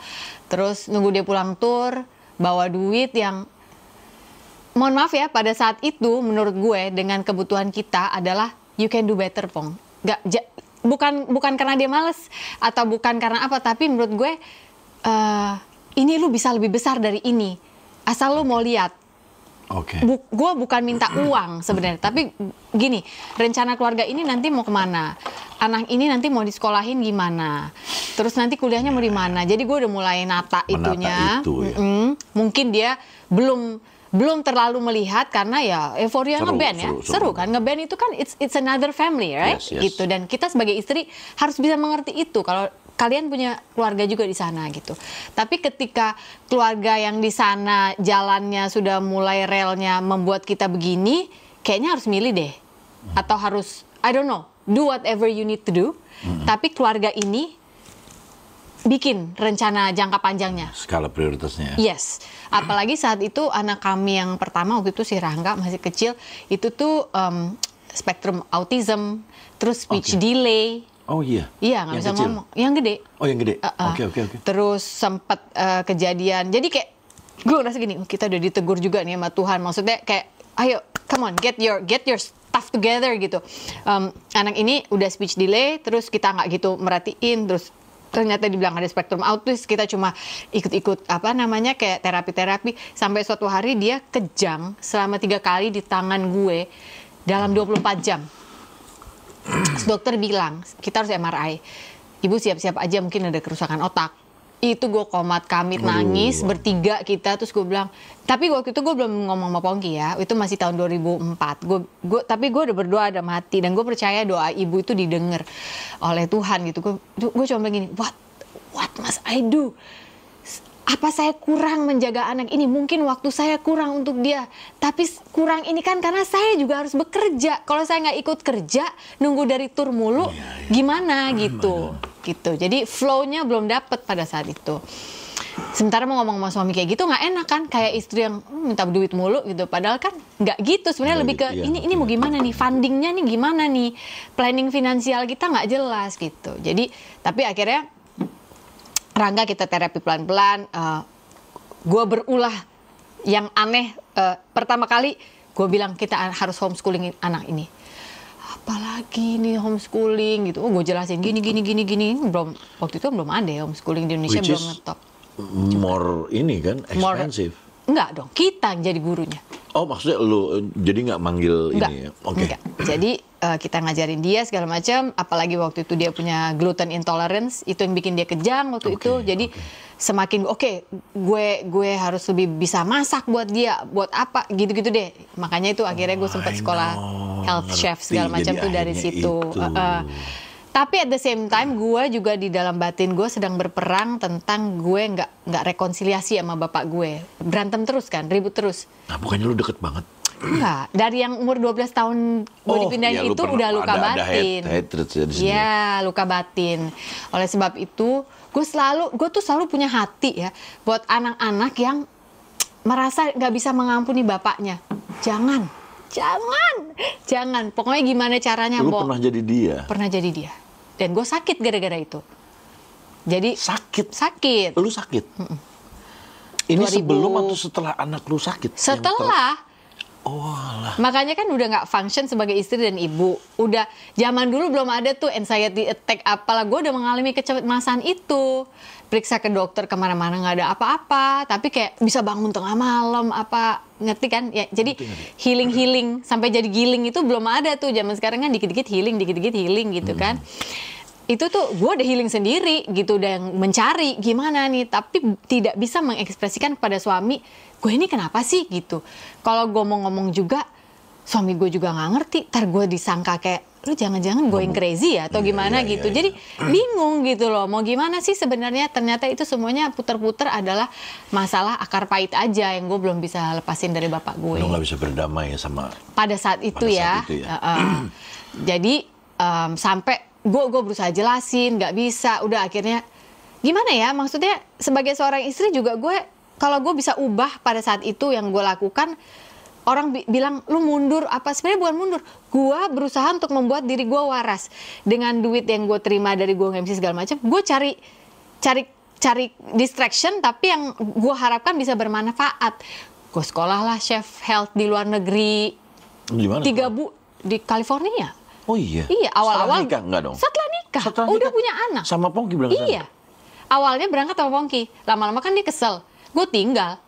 Terus nunggu dia pulang tur, bawa duit yang mohon maaf ya, pada saat itu menurut gue dengan kebutuhan kita adalah you can do better, Pong. Bukan karena dia males atau bukan karena apa, tapi menurut gue ini lu bisa lebih besar dari ini. Asal lu mau lihat. Oke. Gue bukan minta uang sebenarnya, tapi gini, rencana keluarga ini nanti mau kemana? Anak ini nanti mau disekolahin gimana? Terus nanti kuliahnya mau di mana? Jadi gue udah mulai nata itunya. Itu, ya. Mungkin dia belum terlalu melihat karena ya euforia ngeband ya. Seru kan, ngeband itu kan it's another family, right? Yes, yes. Gitu. Dan kita sebagai istri harus bisa mengerti itu kalau kalian punya keluarga juga di sana gitu. Tapi ketika keluarga yang di sana jalannya sudah mulai relnya membuat kita begini, kayaknya harus milih deh. Atau harus I don't know, do whatever you need to do. Tapi keluarga ini bikin rencana jangka panjangnya. Skala prioritasnya ya. Yes, apalagi saat itu anak kami yang pertama waktu itu si Rangga masih kecil, itu tuh spektrum autism, terus speech delay. Oh iya. Iya, nggak Yang bisa kecil? ngomong. Yang gede. Oh yang gede. Oke. Terus sempat kejadian. Jadi kayak gue ngerasa gini, kita udah ditegur juga nih sama Tuhan. Maksudnya kayak, ayo, come on, get your stuff together gitu. Anak ini udah speech delay, terus kita nggak gitu merhatiin, terus ternyata dibilang ada spektrum autis, kita cuma ikut-ikut kayak terapi-terapi, sampai suatu hari dia kejang selama 3 kali di tangan gue dalam 24 jam. Dokter bilang kita harus MRI, ibu siap-siap aja mungkin ada kerusakan otak. Itu gue komat kamit nangis bertiga kita, terus gue bilang, tapi waktu itu gue belum ngomong sama Pongki ya, itu masih tahun 2004. Tapi gue udah berdoa dalam hati dan gue percaya doa ibu itu didengar oleh Tuhan gitu. Gue cuma bilang gini, what must I do? Apa saya kurang menjaga anak ini? Mungkin waktu saya kurang untuk dia. Tapi kurang ini kan karena saya juga harus bekerja. Kalau saya nggak ikut kerja, nunggu dari tur mulu, gimana gitu. gitu. Jadi flow-nya belum dapet pada saat itu. Sementara mau ngomong sama suami kayak gitu nggak enak kan, kayak istri yang minta duit mulu gitu. Padahal kan nggak gitu, sebenarnya lebih ke Iya, ini mau gimana nih, fundingnya nih gimana nih, planning finansial kita nggak jelas gitu. Jadi tapi akhirnya Rangga kita terapi pelan-pelan. Gue berulah yang aneh. Pertama kali gue bilang kita harus homeschooling anak ini. Apalagi nih homeschooling gitu. Gue jelasin gini. Belum, waktu itu belum ada ya homeschooling di Indonesia, belum ngetop. More ini kan expensive. Enggak dong, kita yang jadi gurunya. Oh, maksudnya lu jadi nggak manggil Enggak, ini ya? Oke. enggak. Jadi kita ngajarin dia segala macam. Apalagi waktu itu dia punya gluten intolerance, itu yang bikin dia kejang waktu itu. Jadi semakin gue harus lebih bisa masak buat dia, buat apa gitu-gitu deh. Makanya itu akhirnya gue sempat sekolah health chef segala macam tuh dari situ. Tapi at the same time gue juga di dalam batin gue sedang berperang tentang gue nggak rekonsiliasi sama bapak gue. Berantem terus kan, ribut terus. Nah, bukannya lu deket banget? Enggak, dari yang umur 12 tahun gue dipindahin iya, itu udah luka batin. Iya, luka batin. Oleh sebab itu, gue tuh selalu punya hati ya buat anak-anak yang merasa nggak bisa mengampuni bapaknya. Jangan. Pokoknya gimana caranya, Lu pernah jadi dia? Pernah jadi dia. Dan gue sakit gara-gara itu. Jadi sakit. Lu sakit? Ini 2000. sebelum atau setelah anak lu sakit? Setelah. Oh alah. Makanya kan udah nggak function sebagai istri dan ibu. Udah zaman dulu belum ada tuh anxiety attack apalah. Gue udah mengalami kecemasan itu. Periksa ke dokter kemana-mana nggak ada apa-apa. Tapi kayak bisa bangun tengah malam apa, ngerti kan? Ya, jadi healing sampai jadi giling itu belum ada tuh. Zaman sekarang kan dikit-dikit healing gitu kan. Itu tuh gue udah healing sendiri gitu, udah yang mencari gimana nih, tapi tidak bisa mengekspresikan kepada suami, gue ini kenapa sih gitu. Kalau gue mau ngomong juga, suami gue juga nggak ngerti, ntar gue disangka kayak lu jangan-jangan going crazy ya atau gimana gitu. Jadi bingung gitu loh, mau gimana sih sebenarnya. Ternyata itu semuanya puter-puter adalah masalah akar pahit aja yang gue belum bisa lepasin dari bapak gue. Lu nggak bisa berdamai ya sama pada saat itu ya. Jadi sampai gue berusaha jelasin, nggak bisa. Udah akhirnya gimana ya, maksudnya sebagai seorang istri juga gue, kalau gue bisa ubah pada saat itu yang gue lakukan, orang bilang lu mundur apa, sebenarnya bukan mundur, gue berusaha untuk membuat diri gue waras dengan duit yang gue terima dari gue nge-MC segala macam. Gue cari distraction tapi yang gue harapkan bisa bermanfaat. Gue sekolah lah chef health di luar negeri. Di mana? 3 di California. Oh iya? Iya, awal-awal. Setelah nikah? Enggak dong? Setelah nikah. Udah punya anak. Sama Pongki berangkat? Iya. Awalnya berangkat sama Pongki. Lama-lama kan dia kesel. Gue tinggal.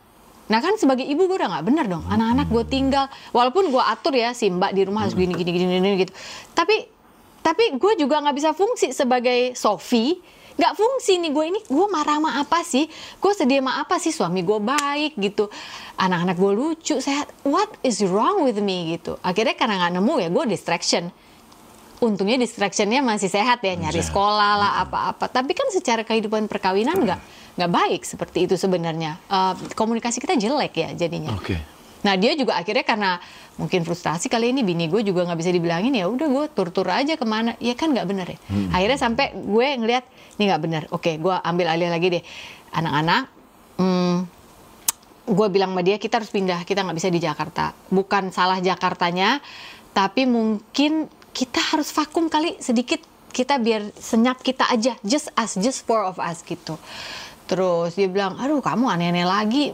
Nah kan sebagai ibu gue udah gak bener dong. Anak-anak gue tinggal. Walaupun gue atur ya, si mbak di rumah harus gini gitu. Tapi gue juga gak bisa fungsi sebagai Sophie. Gak fungsi nih gue ini. Gue marah sama apa sih? Gue sedih sama apa sih? Suami gue baik gitu. Anak-anak gue lucu, sehat. What is wrong with me gitu. Akhirnya karena gak nemu ya gue distraction. Untungnya distractionnya masih sehat ya, nyari sekolah lah apa-apa. Tapi kan secara kehidupan perkawinan nggak baik seperti itu sebenarnya. Komunikasi kita jelek ya jadinya. Nah dia juga akhirnya karena mungkin frustrasi kali ini, bini gue juga nggak bisa dibilangin, ya udah gue tur aja kemana, ya kan nggak bener ya. Akhirnya sampai gue ngeliat ini nggak bener. Oke, gue ambil alih lagi deh. Anak-anak, gue bilang sama dia kita harus pindah, kita nggak bisa di Jakarta. Bukan salah Jakartanya, tapi mungkin kita harus vakum kali sedikit, kita biar senyap kita aja, just four of us gitu. Terus dia bilang, aduh kamu aneh-aneh lagi,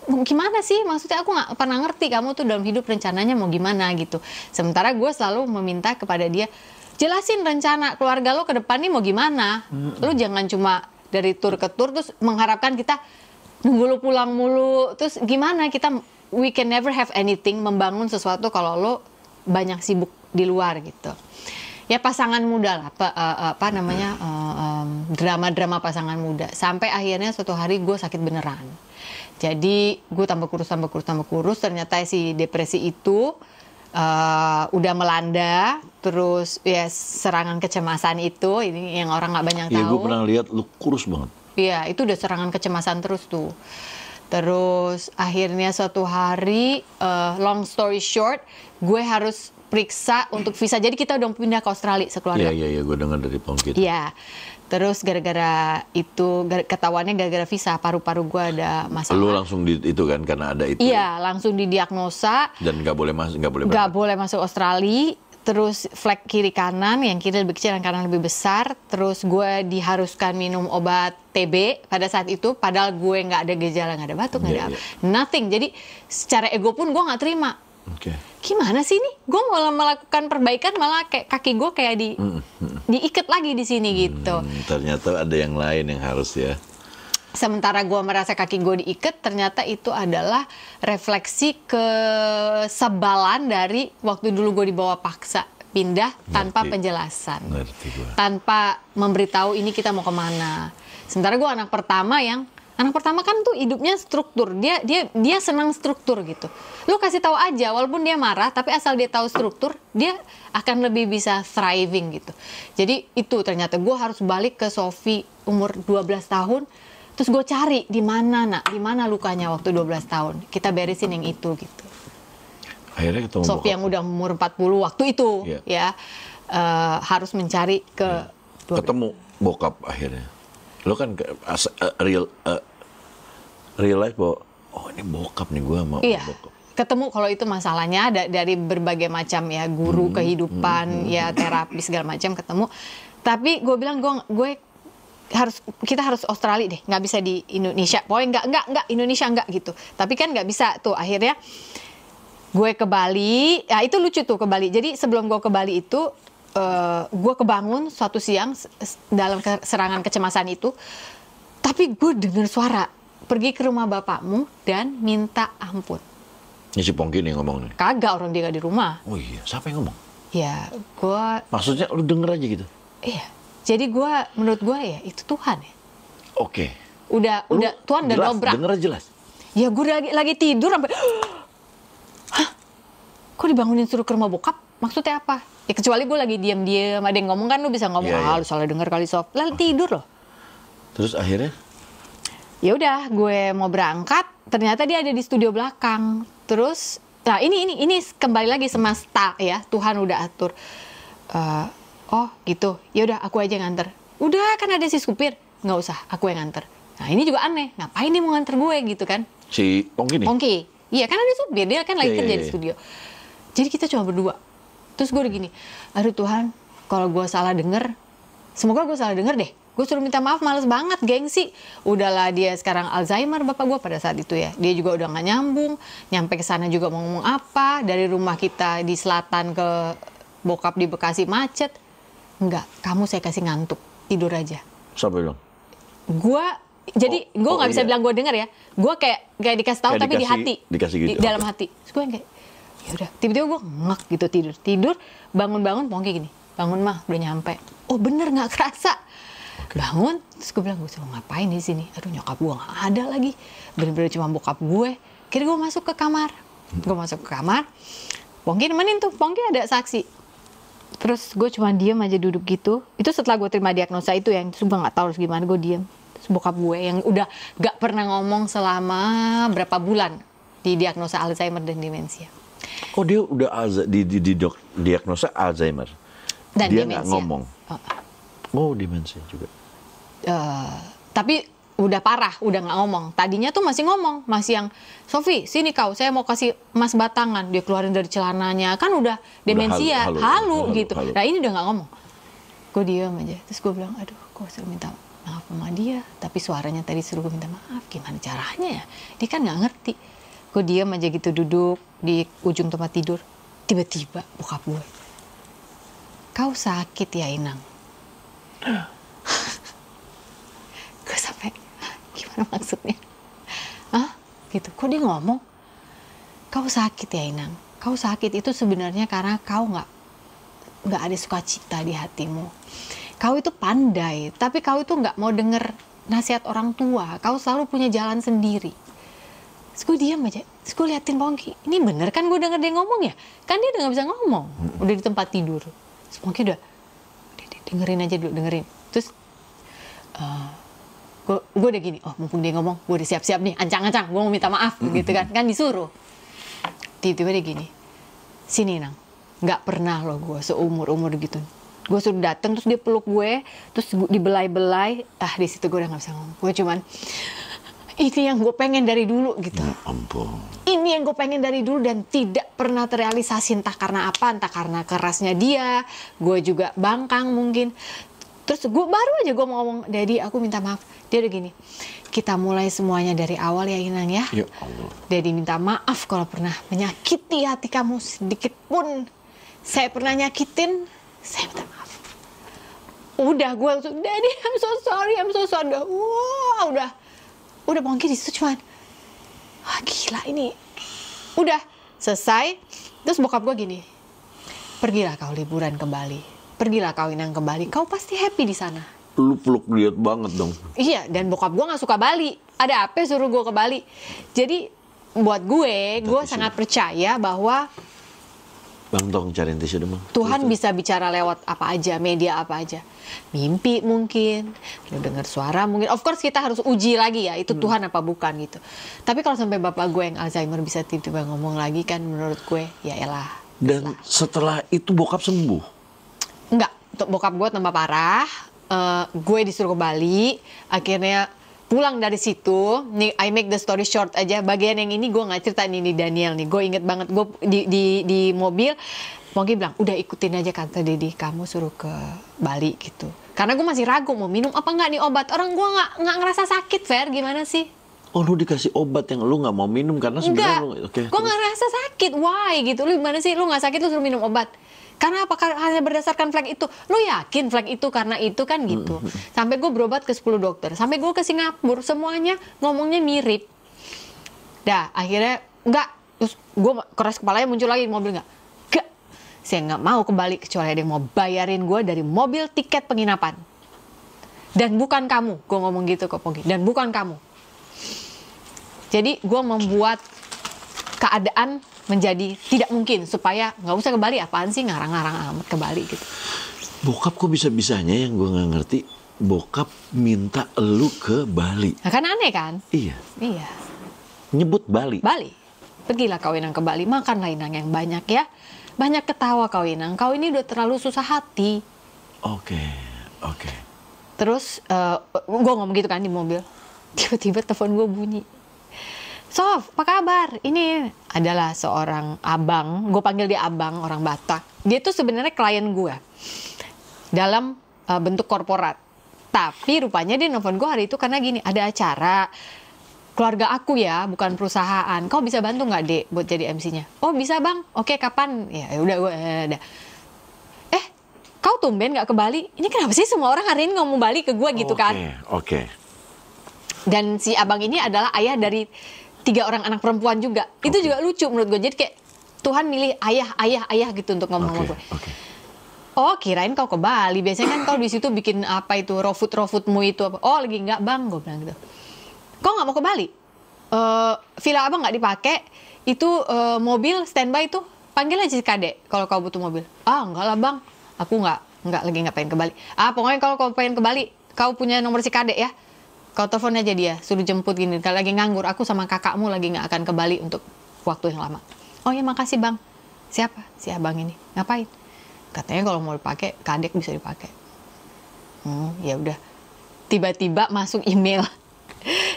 gimana sih, maksudnya aku nggak pernah ngerti kamu tuh dalam hidup rencananya mau gimana gitu. Sementara gue selalu meminta kepada dia, jelasin rencana keluarga lo ke depan nih mau gimana. Lo jangan cuma dari tur ke tur terus mengharapkan kita nunggu lo pulang mulu, terus gimana kita, we can never have anything membangun sesuatu kalau lo banyak sibuk di luar gitu. Ya pasangan muda lah, apa namanya, drama-drama pasangan muda. Sampai akhirnya suatu hari gue sakit beneran. Jadi gue tambah kurus. Ternyata si depresi itu udah melanda. Terus ya serangan kecemasan itu, ini yang orang nggak banyak tahu. Iya, gue pernah lihat lu kurus banget. Iya, itu udah serangan kecemasan terus tuh. Terus akhirnya suatu hari, long story short, gue harus periksa untuk visa. Jadi kita udah pindah ke Australia sekeluarga. Iya, gue dengar dari Pongki. Iya. Terus gara-gara itu ketahuannya gara-gara visa, paru-paru gue ada masalah. Lu langsung itu kan karena ada itu. Iya, langsung didiagnosa. Dan nggak boleh masuk Australia. Terus flek kiri kanan, yang kiri lebih kecil, yang kanan lebih besar. Terus gue diharuskan minum obat TB pada saat itu, padahal gue nggak ada gejala, nggak ada batuk, nggak ada apa, nothing. Jadi secara ego pun gue nggak terima. Gimana sih nih? Gue mau melakukan perbaikan malah kayak kaki gue kayak diikat lagi di sini gitu. Ternyata ada yang lain yang harus ya. Sementara gue merasa kaki gue diikat, ternyata itu adalah refleksi kesebalan dari waktu dulu gue dibawa paksa pindah tanpa penjelasan, tanpa memberitahu ini kita mau kemana. Sementara gue anak pertama kan tuh hidupnya struktur, dia senang struktur gitu. Lu kasih tahu aja, walaupun dia marah, tapi asal dia tahu struktur, dia akan lebih bisa thriving gitu. Jadi itu ternyata gue harus balik ke Sophie umur 12 tahun. Terus gue cari di mana lukanya waktu 12 tahun. Kita beresin yang itu gitu. Akhirnya ketemu Sophie yang udah umur 40 waktu itu ya harus mencari ke ketemu bokap akhirnya. Lo kan real life bahwa ini bokap nih, gue mau bokap. Ketemu kalau itu masalahnya dari berbagai macam ya guru kehidupan ya terapi segala macam ketemu. Tapi gue bilang kita harus Australia deh, nggak bisa di Indonesia. Pokoknya nggak Indonesia nggak gitu. Tapi kan nggak bisa tuh, akhirnya gue ke Bali. Ya itu lucu tuh ke Bali. Jadi sebelum gue ke Bali itu gue kebangun suatu siang dalam serangan kecemasan itu. Tapi gue dengar suara, pergi ke rumah bapakmu dan minta ampun. Ini si Pongki nih ngomong nih. Kagak, orang dia nggak di rumah. Oh iya, siapa yang ngomong? Ya gue. Maksudnya lu denger aja gitu? Iya. Jadi menurut gue ya itu Tuhan ya. Oke. Udah Tuhan udah dobrak. Denger jelas. Ya gue lagi tidur sampai, hah? Kok dibangunin suruh ke rumah bokap? Maksudnya apa? Ya kecuali gue lagi diam-diam, ada yang ngomong kan lu bisa ngomong, lu salah denger kali Sof. Lalu tidur loh. Terus akhirnya? Ya udah, gue mau berangkat, ternyata dia ada di studio belakang. Terus, nah ini kembali lagi semesta ya, Tuhan udah atur. Oh gitu, ya udah aku aja yang nganter. Udah kan ada si supir, nggak usah, aku yang nganter. Nah ini juga aneh, ngapain dia mau nganter gue gitu kan? Si Pongki nih? Pongki, iya kan ada supir, dia kan lagi kerja di studio. Jadi kita cuma berdua. Terus gue udah gini, aduh Tuhan, kalau gue salah denger, semoga gue salah denger deh. Gue suruh minta maaf, males banget, gengsi. Udahlah dia sekarang Alzheimer bapak gue pada saat itu ya. Dia juga udah nggak nyambung, nyampe ke sana juga mau ngomong apa. Dari rumah kita di selatan ke bokap di Bekasi macet. Enggak, kamu saya kasih ngantuk, tidur aja. Siapa bilang? Gue nggak bisa bilang gue denger ya. Gue kayak dikasih tahu tapi di hati, dikasih gitu. di dalam hati. Terus gue kayak, ya udah. Tiba-tiba gue ngek gitu tidur, bangun Pongki gini, bangun mah udah nyampe. Oh bener nggak kerasa. Bangun, terus gue bilang gue suruh ngapain di sini? Aduh nyokap gue nggak ada lagi, bener-bener cuma bokap gue. Kira gue masuk ke kamar, Pongki nemenin tuh, Pongki ada saksi. Terus gue cuma diem aja duduk gitu. Itu setelah gue terima diagnosa itu yang gue nggak tahu harus gimana, gue diem. Terus bokap gue yang udah gak pernah ngomong selama berapa bulan di diagnosa Alzheimer dan demensia. Oh dia udah diagnosa Alzheimer dan dia nggak ngomong. Oh demensia juga. Tapi udah parah, udah nggak ngomong. Tadinya tuh masih ngomong, masih yang Sophie sini kau, saya mau kasih emas batangan. Dia keluarin dari celananya, kan udah demensia, halu gitu. Nah ini udah nggak ngomong. Gue diam aja, terus gue bilang, aduh, gue suruh minta maaf sama dia, tapi suaranya tadi suruh gue minta maaf. Gimana caranya ya? Dia kan nggak ngerti. Gue diam aja gitu duduk di ujung tempat tidur. Tiba-tiba bokap gue, kau sakit ya Inang? Gue sampai, gimana maksudnya? Hah? Gitu, kok dia ngomong? Kau sakit ya Inang? Kau sakit itu sebenarnya karena kau nggak ada sukacita di hatimu. Kau itu pandai, tapi kau itu nggak mau denger nasihat orang tua. Kau selalu punya jalan sendiri. Terus gue diam aja, terus gue liatin Pongki. Ini bener kan gue denger dia ngomong ya? Kan dia udah nggak bisa ngomong, udah di tempat tidur. Terus Pongki udah dengerin aja dulu, dengerin. Terus gue udah gini, oh mumpung dia ngomong, gue udah siap-siap nih, ancang-ancang, gue mau minta maaf, gitu kan disuruh. Tiba-tiba dia gini, sini Nang, Nggak pernah loh gue seumur-umur gitu. Gue suruh dateng terus dia peluk gue, terus dibelai-belai. Di situ gue udah nggak bisa ngomong. Gue cuman, ini yang gue pengen dari dulu gitu. Ampun. Ini yang gue pengen dari dulu dan tidak pernah terrealisasi, entah karena apa, entah karena kerasnya dia, gue juga bangkang mungkin. Terus gue baru aja gue mau ngomong, Daddy aku minta maaf. Dia udah gini, kita mulai semuanya dari awal ya Inang ya. Ya Allah. Daddy minta maaf kalau pernah menyakiti hati kamu sedikit pun. Saya pernah nyakitin, saya minta maaf. Udah gue langsung, Daddy I'm so sorry. Wah, udah mungkin di situ cuman, gila ini. Udah selesai. Terus bokap gue gini, pergilah kau liburan ke Bali, pergilah kau Inang ke Bali, kau pasti happy di sana. Lu peluk liat banget dong. Iya, dan bokap gue nggak suka Bali. Ada apa suruh gue ke Bali? Jadi buat gue sangat percaya bahwa Bang, tolong cariin tisu dong, Bang. Tuhan bisa bicara lewat apa aja, media apa aja. Mimpi mungkin, lu dengar suara mungkin. Of course kita harus uji lagi ya, itu Tuhan apa bukan gitu. Tapi kalau sampai bapak gue yang Alzheimer bisa tiba-tiba ngomong lagi kan, menurut gue ya elah. Dan setelah itu bokap sembuh? Enggak, bokap gue tambah parah. Gue disuruh ke Bali, akhirnya pulang dari situ. Nih, I make the story short aja. Bagian yang ini gue nggak ceritain ini Daniel nih. Gue inget banget gue di mobil. Mungkin bilang udah ikutin aja kata Dedi, kamu suruh ke Bali gitu. Karena gue masih ragu mau minum apa nggak nih obat. Orang gue nggak ngerasa sakit, Fer. Gimana sih? Oh, lu dikasih obat yang lu nggak mau minum karena sebenarnya lu gue nggak ngerasa sakit. Why gitu? Lu gimana sih? Lu nggak sakit lu suruh minum obat? Karena apa? Hanya berdasarkan flag itu. Lu yakin flag itu karena itu kan gitu. Sampai gue berobat ke 10 dokter. Sampai gue ke Singapura. Semuanya ngomongnya mirip. Dah, akhirnya enggak. Terus gue keras kepalanya muncul lagi di mobil enggak. Enggak. Saya nggak mau ke Bali kecuali ada yang mau bayarin gue dari mobil tiket penginapan. Dan bukan kamu. Gue ngomong gitu ke Pogi. Dan bukan kamu. Jadi gue membuat keadaan menjadi tidak mungkin supaya nggak usah ke Bali. Apaan sih ngarang-ngarang amat ke Bali gitu. Bokap kok bisa-bisanya yang gue nggak ngerti, bokap minta lu ke Bali. Nah, kan aneh kan? Iya. Iya. Nyebut Bali. Bali. Pergilah kau Inang ke Bali, makanlah Inang yang banyak ya. Banyak ketawa kau Inang. Kau ini udah terlalu susah hati. Oke. Terus gue ngomong gitu kan di mobil. Tiba-tiba telepon gue bunyi. Sof, apa kabar? Ini adalah seorang abang, gue panggil dia abang, orang Batak. Dia tuh sebenarnya klien gue dalam bentuk korporat. Tapi rupanya dia nelfon gue hari itu karena gini, ada acara keluarga aku ya, bukan perusahaan. Kau bisa bantu nggak Dek buat jadi MC-nya? Oh bisa bang, oke kapan? Ya udah gue udah. Kau tumben nggak ke Bali? Ini kenapa sih semua orang hari ini ngomong Bali ke gue gitu kan? Oke. Dan si abang ini adalah ayah dari 3 orang anak perempuan juga. Itu juga lucu menurut gue. Jadi kayak Tuhan milih ayah gitu untuk ngomong sama gue. Oh, kirain kau ke Bali. Biasanya kan kau di situ bikin apa itu, raw foodmu itu apa. Oh, lagi enggak bang, gue bilang gitu. Kau nggak mau ke Bali? Villa abang nggak dipakai. Itu mobil standby tuh. Panggil aja si Kadek kalau kau butuh mobil. Enggak lah bang. Aku nggak lagi nggak pengen ke Bali. Pokoknya kalau kau pengen ke Bali, kau punya nomor si Kadek ya. Kau telepon aja dia, suruh jemput gini. Kalau lagi nganggur, aku sama kakakmu lagi nggak akan ke Bali untuk waktu yang lama. Oh ya makasih bang. Siapa? Si abang ini. Ngapain? Katanya kalau mau dipakai, Kadek bisa dipakai. Ya udah. Tiba-tiba masuk email.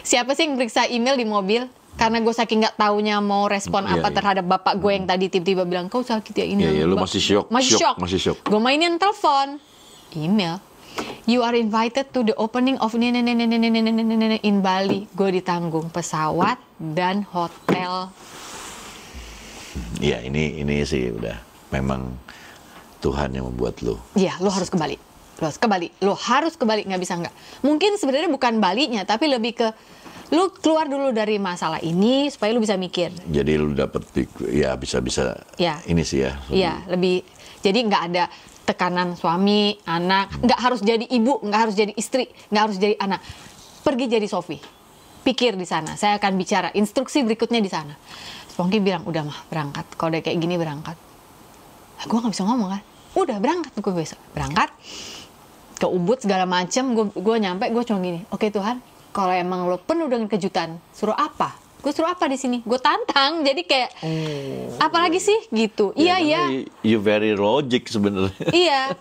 Siapa sih yang periksa email di mobil? Karena gue saking nggak taunya mau respon apa terhadap bapak gue yang tadi tiba-tiba bilang kau sakit ya ini. Iya, lu masih shock. Masih shock. Gue mainin telepon, email. You are invited to the opening of in Bali. Gue ditanggung pesawat dan hotel. Iya, ini sih udah memang Tuhan yang membuat lu. Iya, lu harus ke Bali. Lu harus ke Bali, nggak bisa nggak. Mungkin sebenarnya bukan Balinya, tapi lebih ke lu keluar dulu dari masalah ini supaya lu bisa mikir. Jadi lu dapet ya bisa ya. Ini sih ya. Iya, lebih jadi nggak ada tekanan suami, anak, nggak harus jadi ibu, nggak harus jadi istri, nggak harus jadi anak. Pergi jadi Sophie. Pikir di sana. Saya akan bicara instruksi berikutnya di sana. Pongki bilang, udah mah berangkat. Kalau udah kayak gini berangkat. Gue nggak bisa ngomong kan. Udah berangkat gue besok. Berangkat ke Ubud segala macem. Gue nyampe gue cuma gini. Oke Tuhan, kalau emang lo penuh dengan kejutan, suruh apa? gue suruh apa di sini? Gue tantang, jadi kayak apalagi sih gitu. Ya, Iya. You very logic sebenarnya.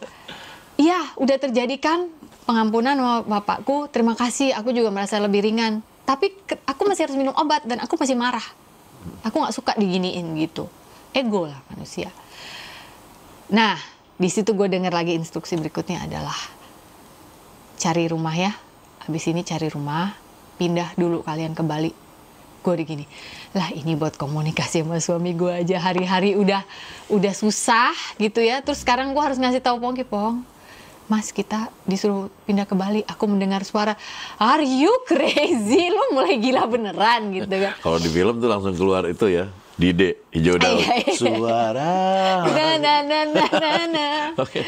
Iya, udah terjadi kan pengampunan sama bapakku. Terima kasih, aku juga merasa lebih ringan. Tapi aku masih harus minum obat dan aku masih marah. Aku nggak suka diginiin gitu. Ego lah manusia. Nah, di situ gue dengar lagi instruksi berikutnya adalah cari rumah ya. Habis ini cari rumah, pindah dulu kalian ke Bali. Gue udah gini, lah ini buat komunikasi sama suami gue aja hari-hari udah susah gitu ya. Terus sekarang gue harus ngasih tahu Pongki, Pong, Mas kita disuruh pindah ke Bali. Aku mendengar suara, are you crazy? Lu mulai gila beneran gitu kan. Kalau di film tuh langsung keluar itu ya, Dide, hijau daun. Suara. Okay.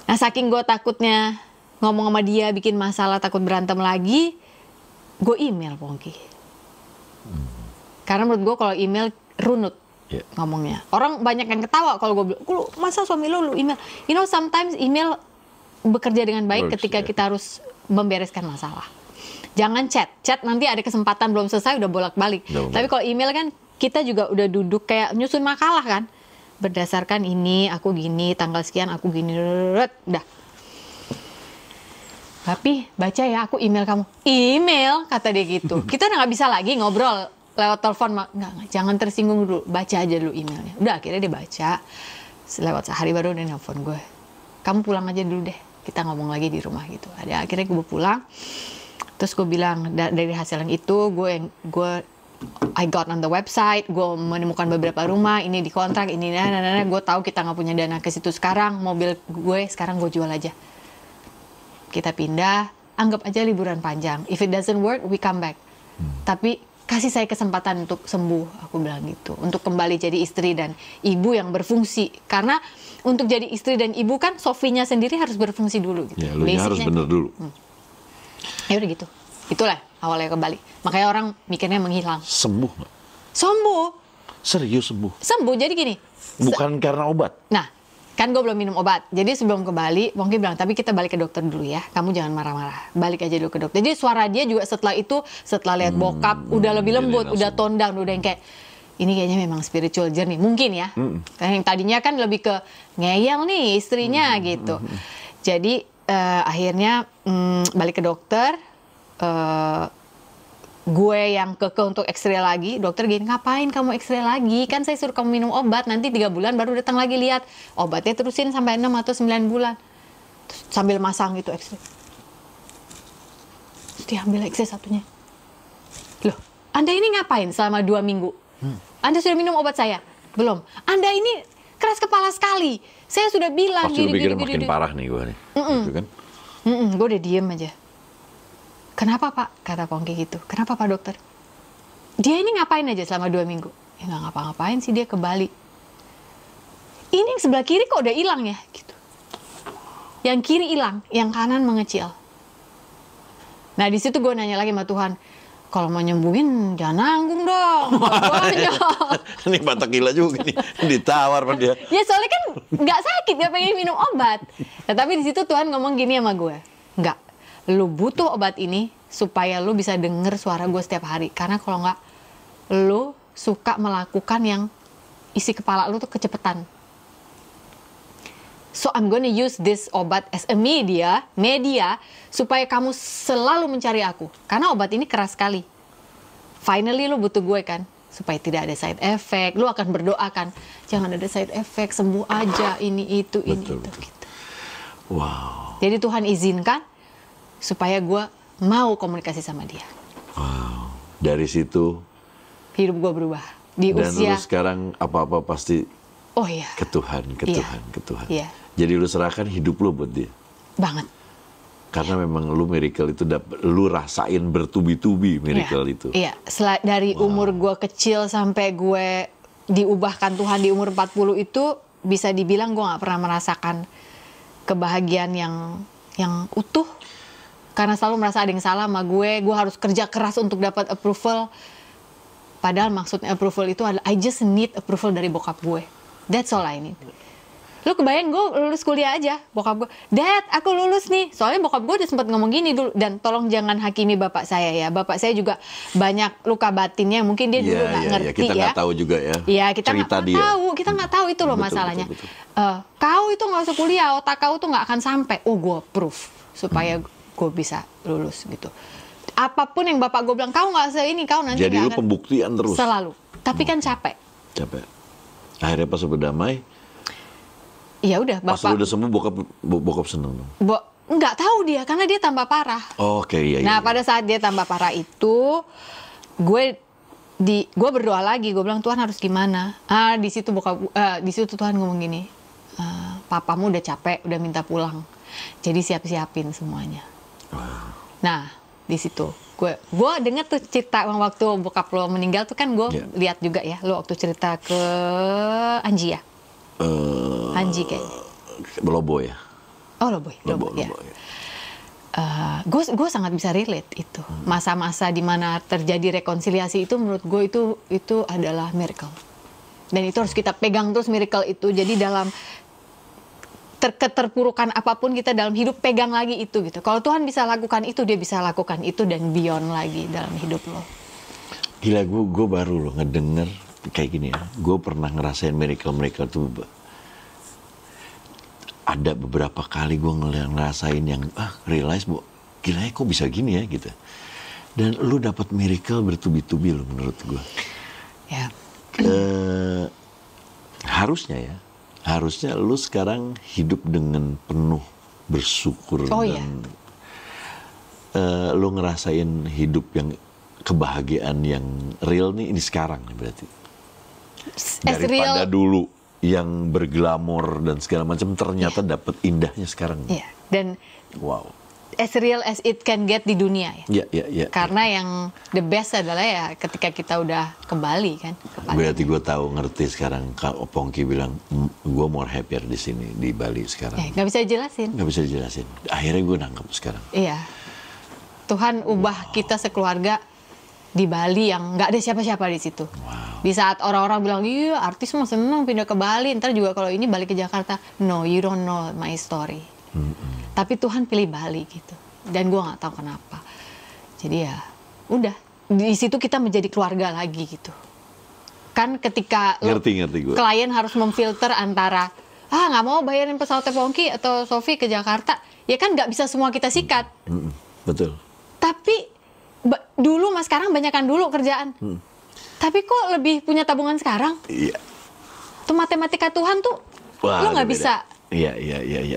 Nah saking gue takutnya ngomong sama dia bikin masalah, takut berantem lagi, gue email Pongki. Karena menurut gue kalau email runut ngomongnya. Orang banyak yang ketawa kalau gue bilang, masa suami lu email? You know sometimes email bekerja dengan baik ketika kita harus membereskan masalah. Jangan chat nanti ada kesempatan belum selesai udah bolak-balik. Tapi kalau email kan kita juga udah duduk kayak nyusun makalah kan. Berdasarkan ini aku gini, tanggal sekian aku gini, udah. Tapi baca ya aku email kamu. Email kata dia gitu. Kita udah nggak bisa lagi ngobrol lewat telepon. Nggak, jangan tersinggung dulu. Baca aja dulu emailnya. Udah akhirnya dia baca. Lewat sehari baru dia nelfon gue. Kamu pulang aja dulu deh. Kita ngomong lagi di rumah gitu. Ada akhirnya gue pulang. Terus gue bilang dari hasil yang itu I got on the website. Gue menemukan beberapa rumah. Ini dikontrak. Ini gue tahu kita nggak punya dana ke situ sekarang. Mobil gue sekarang gue jual aja. Kita pindah, anggap aja liburan panjang. If it doesn't work, we come back. Tapi kasih saya kesempatan untuk sembuh, aku bilang gitu. Untuk kembali jadi istri dan ibu yang berfungsi. Karena untuk jadi istri dan ibu kan Sofinya sendiri harus berfungsi dulu. Gitu. Ya, lu harus bener dulu. Ya udah gitu. Itulah awalnya ke Bali. Makanya orang mikirnya menghilang. Sembuh nggak? Sembuh. Serius sembuh? Sembuh, jadi gini. Bukan karena obat? Nah. Kan gue belum minum obat. Jadi sebelum ke Bali, Pongki bilang, tapi kita balik ke dokter dulu ya. Kamu jangan marah-marah. Balik aja dulu ke dokter. Jadi suara dia juga setelah itu, setelah lihat bokap, udah lebih lembut, udah tone down, udah yang kayak, ini kayaknya memang spiritual journey. Mungkin ya. Yang tadinya kan lebih ke ngeyel nih istrinya gitu. Jadi akhirnya balik ke dokter. Gue yang keke untuk x-ray lagi, dokter gini, ngapain kamu x-ray lagi? Kan saya suruh kamu minum obat, nanti 3 bulan baru datang lagi lihat. Obatnya terusin sampai 6 atau 9 bulan. Terus sambil masang gitu x-ray. Terus diambil x-ray satunya. Loh, Anda ini ngapain selama 2 minggu? Anda sudah minum obat saya? Belum. Anda ini keras kepala sekali. Saya sudah bilang pasti gini, makin parah nih gue nih. Gitu kan? Gue udah diem aja. Kenapa Pak? Kata Pongki gitu. Kenapa Pak dokter? Dia ini ngapain aja selama 2 minggu? Ya nggak ngapa-ngapain sih, dia ke Bali. Ini yang sebelah kiri kok udah hilang ya? Gitu. Yang kiri hilang, yang kanan mengecil. Nah di situ gue nanya lagi sama Tuhan, kalau mau nyembuhin jangan nanggung dong. Ini Batak gila juga nih, ditawar sama dia. Ya soalnya kan nggak sakit, nggak pengen minum obat. Nah, tapi di situ Tuhan ngomong gini sama gue, nggak. Lu butuh obat ini supaya lu bisa denger suara gue setiap hari. Karena kalau nggak, lu suka melakukan yang isi kepala lu tuh kecepetan. So I'm gonna use this obat as a media supaya kamu selalu mencari aku. Karena obat ini keras sekali. Finally lu butuh gue kan, supaya tidak ada side effect. Lu akan berdoa kan, jangan ada side effect, sembuh aja ini itu. Gitu. Wow. Jadi Tuhan izinkan supaya gue mau komunikasi sama dia. Wow. Dari situ hidup gue berubah. Di dan usia. lu sekarang apa-apa pasti ke Tuhan. Iya. Jadi lu serahkan hidup lu buat dia. Banget. Karena memang lu miracle itu lu rasain bertubi-tubi miracle itu. Iya. Dari umur gue kecil sampai gue diubahkan Tuhan di umur 40 itu bisa dibilang gue nggak pernah merasakan kebahagiaan yang utuh. Karena selalu merasa ada yang salah sama gue harus kerja keras untuk dapat approval. Padahal maksudnya approval itu adalah I just need approval dari bokap gue. That's all I need. Lu kebayang gue lulus kuliah aja, bokap gue, Dad, aku lulus nih. Soalnya bokap gue udah sempat ngomong gini dulu, dan tolong jangan hakimi bapak saya ya. Bapak saya juga banyak luka batinnya, mungkin dia dulu nggak ngerti kita ya. nggak tahu juga ya. Iya, kita nggak cerita dia. tahu, kita nggak tahu itu loh Betul, masalahnya. betul. Kau itu nggak usah kuliah, otak kau tuh nggak akan sampai. Oh, gue proof supaya gue bisa lulus gitu. Apapun yang bapak gue bilang, kau nggak usah ini, kau nanti Jadi nggak lu akan. pembuktian terus. Selalu. Tapi kan capek. Akhirnya pas udah damai, Ya udah, pas lu bapak udah sembuh, bokap seneng dong. nggak tahu dia karena dia tambah parah. Oke, iya. Nah, pada saat dia tambah parah itu, gue berdoa lagi. Gue bilang, Tuhan harus gimana? Di situ di situ Tuhan ngomong gini, papamu udah capek, udah minta pulang. Jadi siapin semuanya. Nah, di situ gue denger tuh cerita waktu bokap lo meninggal tuh kan gue lihat juga ya, lo waktu cerita ke Anji ya. Anji kayaknya. Lobo ya. Oh, Lobo ya. Gue sangat bisa relate itu. Masa-masa di mana terjadi rekonsiliasi itu menurut gue itu adalah miracle. Dan itu harus kita pegang terus miracle itu. Jadi dalam keterpurukan apapun kita dalam hidup, pegang lagi itu gitu. Kalau Tuhan bisa lakukan itu, dia bisa lakukan itu dan beyond lagi dalam hidup lo. Gila, gue baru loh ngedenger kayak gini ya. Gue pernah ngerasain miracle tuh. Ada beberapa kali gue ngerasain yang realize bu, gila ya kok bisa gini ya gitu. Dan lu dapat miracle bertubi-tubi lo menurut gue. Ya. Harusnya lu sekarang hidup dengan penuh bersyukur dan lu ngerasain hidup yang kebahagiaan yang real nih ini sekarang nih berarti. Daripada dulu yang berglamor dan segala macam ternyata dapat indahnya sekarang. Iya. Dan wow. As real as it can get di dunia ya. Iya. Karena yang the best adalah ya ketika kita udah kembali kan. Berarti gue tahu ngerti sekarang kalau Pongki bilang gue more happier di sini di Bali sekarang. Nggak bisa dijelasin. Nggak bisa dijelasin. Akhirnya gue nangkep sekarang. Iya. Tuhan ubah kita sekeluarga di Bali yang nggak ada siapa-siapa di situ. Wow. Di saat orang-orang bilang, iya artis mah seneng pindah ke Bali, ntar juga kalau ini balik ke Jakarta. No, you don't know my story. Tapi Tuhan pilih Bali gitu. Dan gue nggak tahu kenapa. Jadi ya udah, di situ kita menjadi keluarga lagi gitu. Kan ketika ngerti gue. Klien harus memfilter antara nggak mau bayarin pesawat Pongki atau Sofi ke Jakarta, ya kan nggak bisa semua kita sikat. Betul. Tapi dulu mas sekarang banyakan dulu kerjaan. Tapi kok lebih punya tabungan sekarang? Iya. Tuh matematika Tuhan tuh lo nggak bisa. Iya.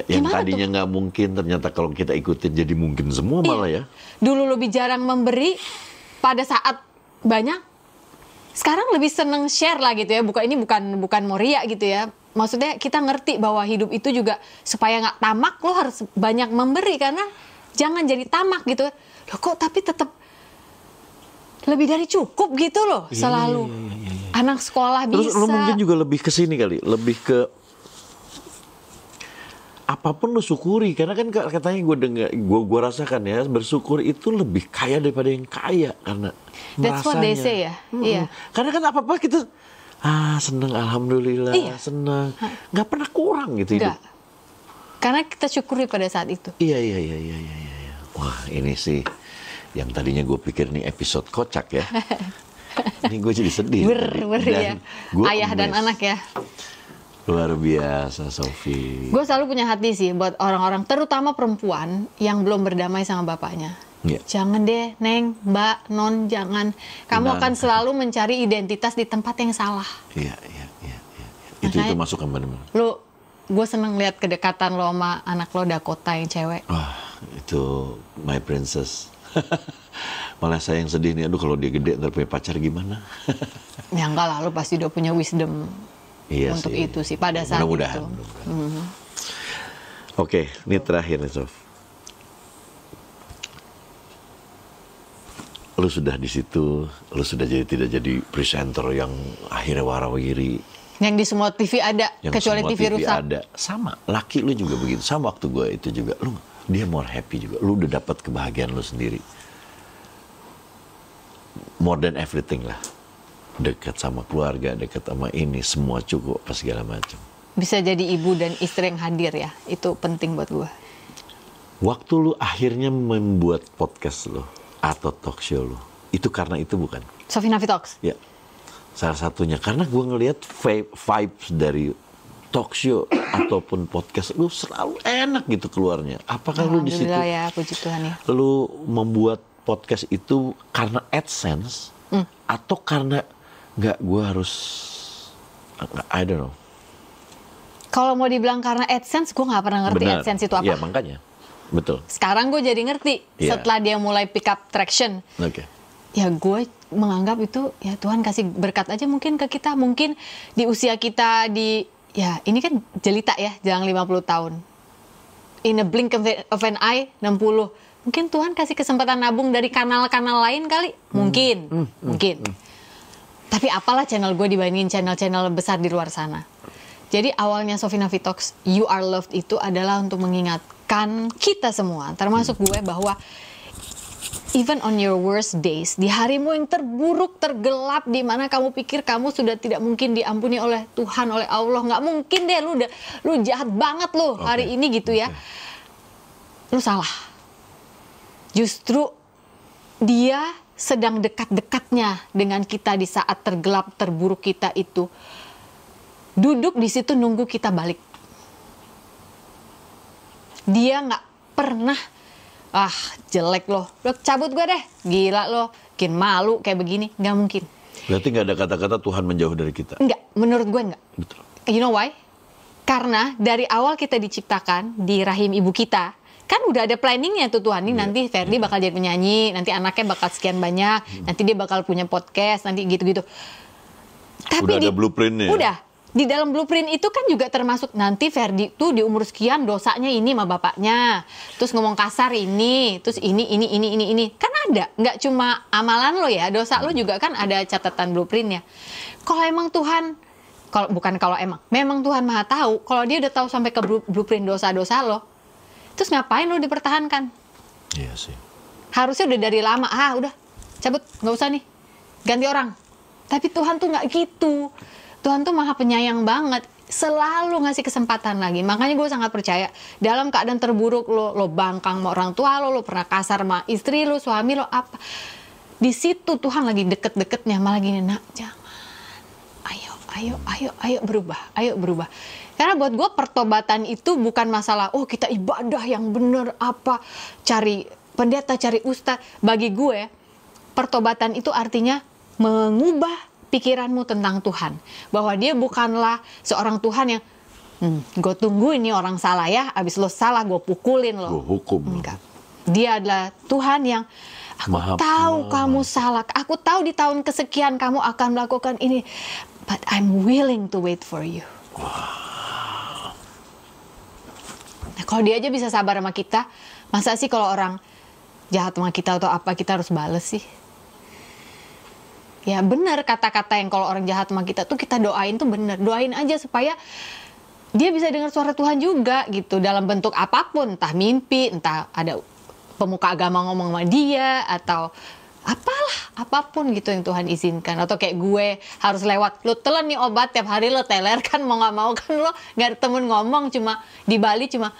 Yang tadinya nggak mungkin ternyata kalau kita ikutin jadi mungkin semua malah ya. Dulu lebih jarang memberi pada saat banyak. Sekarang lebih seneng share lah gitu ya. Bukan moria gitu ya. Maksudnya kita ngerti bahwa hidup itu juga supaya nggak tamak lo harus banyak memberi karena jangan jadi tamak gitu. Loh kok tapi tetap lebih dari cukup gitu loh selalu. Iya. Anak sekolah terus bisa. Terus lo mungkin juga lebih ke sini kali, lebih ke apapun lo syukuri karena kan katanya gue rasakan ya bersyukur itu lebih kaya daripada yang kaya karena that's what they say ya. Iya. Karena kan apa kita seneng alhamdulillah, seneng nggak pernah kurang gitu hidup. Karena kita syukuri pada saat itu. Iya. Wah ini sih yang tadinya gue pikir nih episode kocak ya. Ini gue jadi sedih. Ya. Ayah dan anak ya. Luar biasa, Sofi. Gue selalu punya hati sih buat orang-orang, terutama perempuan yang belum berdamai sama bapaknya. Jangan deh, Neng, Mbak, Non, jangan. Kamu akan selalu mencari identitas di tempat yang salah. Iya. Itu masuk ke mana-mana. Gue seneng lihat kedekatan lo sama anak lo Dakota yang cewek. Wah, itu my princess. Malah saya yang sedih nih, aduh kalau dia gede ntar punya pacar gimana? Ya enggak lah, lo pasti udah punya wisdom. Iya untuk sih. Itu sih pada saat mudah-mudahan. itu. Oke, ini terakhir nih Sof. Lu sudah di situ, lu sudah tidak jadi presenter yang akhirnya warawiri. Yang di semua TV ada, yang kecuali semua TV rusak. Ada. Sama, laki lu juga begitu. Sama waktu gue itu juga, dia more happy juga. Lu udah dapat kebahagiaan lu sendiri. More than everything lah. Dekat sama keluarga, dekat sama ini, semua cukup apa segala macam. bisa jadi ibu dan istri yang hadir ya. Itu penting buat gue. Waktu lu akhirnya membuat podcast lo atau talk show lo, itu karena itu bukan? Sofi Nafi Talks? Ya, salah satunya. Karena gue ngelihat vibes dari talk show ataupun podcast lu selalu enak gitu keluarnya. Apakah lu di situ? Alhamdulillah ya, puji Tuhan ya. Lu membuat podcast itu karena AdSense atau karena nggak, gue harus, I don't know. Kalau mau dibilang karena AdSense, gue nggak pernah ngerti Benar. AdSense itu apa. Iya, makanya. Betul. Sekarang gue jadi ngerti Iya. setelah dia mulai pick up traction. Oke. Ya gue menganggap itu ya Tuhan kasih berkat aja mungkin ke kita. Mungkin di usia kita ya ini kan jelita ya, jangan 50 tahun. In a blink of an eye, 60. Mungkin Tuhan kasih kesempatan nabung dari kanal-kanal lain kali. Mungkin. Tapi apalah channel gue dibandingin channel-channel besar di luar sana. Jadi awalnya Sofi Nafi Talks, You Are Loved itu adalah untuk mengingatkan kita semua, termasuk gue, bahwa even on your worst days, di harimu yang terburuk, tergelap, di mana kamu pikir kamu sudah tidak mungkin diampuni oleh Tuhan, oleh Allah, nggak mungkin deh, lu jahat banget lu hari ini gitu ya. Lu salah. Justru dia sedang dekat-dekatnya dengan kita di saat tergelap, terburuk kita itu. Duduk di situ nunggu kita balik. Dia nggak pernah, jelek loh, cabut gue deh, gila loh, bikin malu kayak begini, nggak mungkin. Berarti nggak ada kata-kata Tuhan menjauh dari kita? Nggak, menurut gue nggak. Betul. You know why? Karena dari awal kita diciptakan di rahim ibu kita, kan udah ada planningnya tuh Tuhan, nih nanti Ferdi bakal jadi penyanyi, nanti anaknya bakal sekian banyak, nanti dia bakal punya podcast, nanti gitu-gitu. Tapi udah ada blueprintnya. Udah. Di dalam blueprint itu kan juga termasuk nanti Ferdi tuh di umur sekian dosanya ini sama bapaknya, terus ngomong kasar ini, terus ini. Kan ada, nggak cuma amalan lo ya, dosa lo juga kan ada catatan blueprintnya. Kalau emang Tuhan, memang Tuhan Maha tahu, kalau dia udah tahu sampai ke blueprint dosa-dosa lo, terus ngapain lo dipertahankan? Iya sih. Harusnya udah dari lama, udah cabut, nggak usah nih, ganti orang. Tapi Tuhan tuh nggak gitu. Tuhan tuh maha penyayang banget, selalu ngasih kesempatan lagi. Makanya gue sangat percaya, dalam keadaan terburuk lo bangkang sama orang tua lo pernah kasar sama istri lo, suami lo, apa. Di situ Tuhan lagi deket-deketnya, malah gini, nak jangan. Ayo berubah. Karena buat gue pertobatan itu bukan masalah, kita ibadah yang bener, cari pendeta, cari ustadz. Bagi gue, pertobatan itu artinya mengubah pikiranmu tentang Tuhan, bahwa dia bukanlah seorang Tuhan yang gue tunggu ini orang salah ya, abis lo salah gue pukulin lo. Gue hukum. Enggak. Dia adalah Tuhan yang aku tahu kamu salah, aku tahu di tahun kesekian kamu akan melakukan ini, but I'm willing to wait for you. Wow. Nah, kalau dia aja bisa sabar sama kita, masa sih kalau orang jahat sama kita atau apa kita harus bales sih? Ya benar, kata-kata yang kalau orang jahat sama kita tuh kita doain tuh benar. Doain aja supaya dia bisa dengar suara Tuhan juga gitu. Dalam bentuk apapun, entah mimpi, entah ada pemuka agama ngomong sama dia, atau apapun gitu yang Tuhan izinkan. Atau kayak gue harus lewat, lo telan nih obat tiap hari lo teler kan, mau gak mau kan lo gak ada temen ngomong, cuma di Bali cuma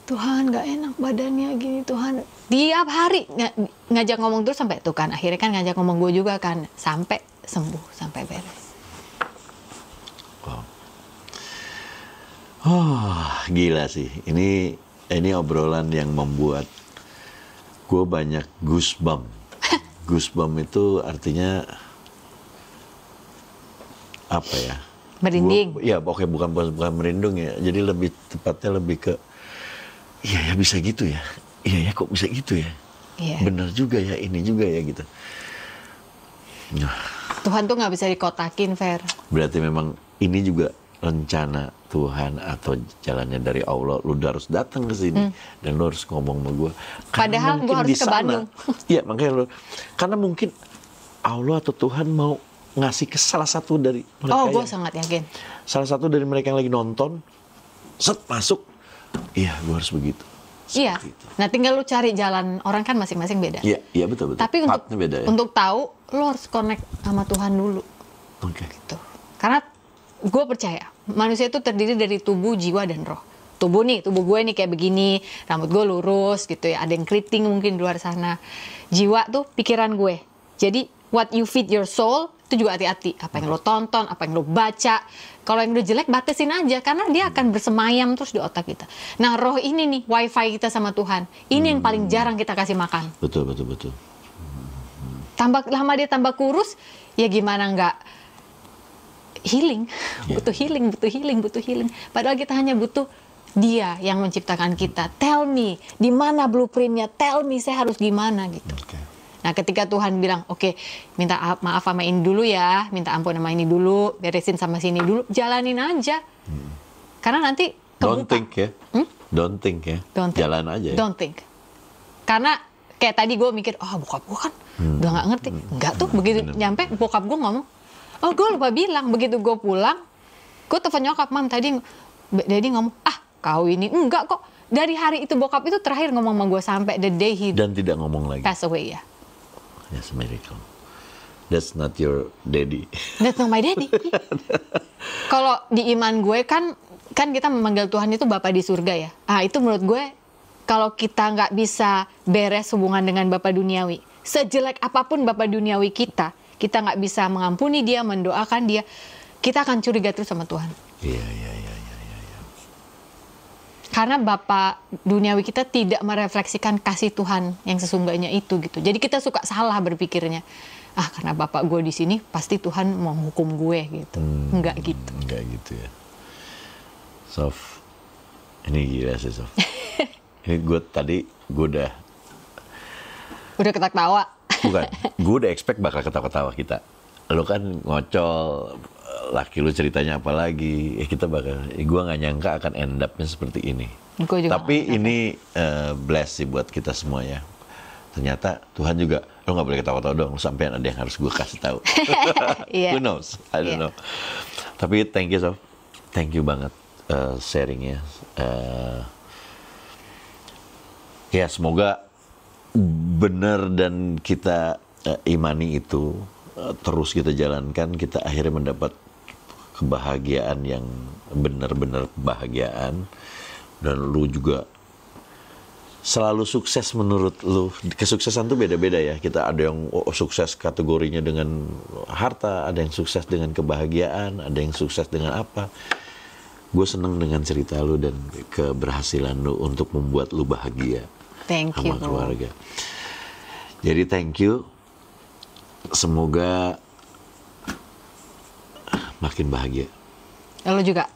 Tuhan gak enak badannya gini, Tuhan tiap hari ngajak ngomong terus sampai tuh kan akhirnya kan ngajak ngomong gue juga kan sampai sembuh, sampai beres. Wow. Gila sih, ini obrolan yang membuat gue banyak goosebump. Goosebump itu artinya apa ya? Merinding. Bukan merindung ya. Jadi lebih tepatnya lebih ke iya ya bisa gitu ya. Iya ya kok bisa gitu ya. Iya. Benar juga ya, ini juga ya gitu. Nah, Tuhan tuh nggak bisa dikotakin, Fer. berarti memang ini juga rencana Tuhan atau jalannya dari Allah. Lu harus datang ke sini dan lu harus ngomong sama gue. Padahal gue harus ke Bandung. Iya, makanya karena mungkin Allah atau Tuhan mau ngasih ke salah satu dari mereka. Gue sangat yakin. Salah satu dari mereka yang lagi nonton, masuk. Iya, gue harus begitu. Iya. Nah, tinggal lu cari jalan, orang kan masing-masing beda. Iya betul. Tapi beda, ya? untuk tahu, lu harus connect sama Tuhan dulu. Oke. Gitu. Karena gue percaya manusia itu terdiri dari tubuh, jiwa, dan roh. Tubuh gue nih kayak begini, rambut gue lurus gitu ya, ada yang keriting mungkin di luar sana. Jiwa tuh pikiran gue. Jadi what you feed your soul itu juga hati-hati. Apa yang lo tonton, apa yang lo baca. Kalau yang udah jelek batasin aja, karena dia akan bersemayam terus di otak kita. Nah, roh ini nih wifi kita sama Tuhan. Ini yang paling jarang kita kasih makan. Betul. Tambah lama dia tambah kurus, ya gimana nggak healing? Butuh healing. Padahal kita hanya butuh Dia yang menciptakan kita. Tell me, di mana blueprintnya? Tell me, saya harus gimana gitu. Nah, ketika Tuhan bilang, oke, minta maaf sama ini dulu ya, minta ampun sama ini dulu, beresin sama sini dulu, jalanin aja. Karena nanti Don't think ya. Don't think ya. Jalan aja ya. Don't think. Karena kayak tadi gue mikir, bokap gue kan udah nggak ngerti. Enggak tuh, begitu nyampe bokap gue ngomong, gue lupa bilang. Begitu gue pulang, gue telepon nyokap, Mam tadi Daddy ngomong, kau ini enggak kok. Dari hari itu bokap itu terakhir ngomong sama gue sampai the day he Dan tidak ngomong lagi. pass away ya. That's a miracle. That's not your daddy. That's not my daddy. Kalau di iman gue kan kita memanggil Tuhan itu Bapa di surga ya. Itu menurut gue, kalau kita nggak bisa beres hubungan dengan Bapa duniawi, sejelek apapun Bapa duniawi kita nggak bisa mengampuni dia, mendoakan dia, kita akan curiga terus sama Tuhan. Iya. Karena Bapa duniawi kita tidak merefleksikan kasih Tuhan yang sesungguhnya itu gitu. Jadi kita suka salah berpikirnya. Karena Bapak gue di sini pasti Tuhan mau hukum gue gitu. Enggak gitu. Enggak gitu ya. Sof, ini gila sih Sof. Ini gue udah ketawa. Bukan, gue udah expect bakal ketawa-ketawa kita. Lo kan ngocol, laki lu ceritanya apa lagi, kita bakal, gue nggak nyangka akan end up-nya seperti ini. Tapi ini bless sih buat kita semua ya. Ternyata Tuhan juga, lo nggak boleh ketawa-tawa dong, sampai ada yang harus gue kasih tahu. Yeah. Who knows? I don't know. Tapi thank you Sof, thank you banget sharingnya. Ya semoga benar dan kita imani itu, terus kita jalankan, kita akhirnya mendapat kebahagiaan yang benar-benar kebahagiaan. Dan lu juga selalu sukses menurut lu. Kesuksesan tuh beda-beda ya. Kita ada yang sukses kategorinya dengan harta, ada yang sukses dengan kebahagiaan, ada yang sukses dengan apa. Gue seneng dengan cerita lu dan keberhasilan lu untuk membuat lu bahagia. Thank you, sama keluarga. Jadi thank you. Semoga makin bahagia. Lo juga.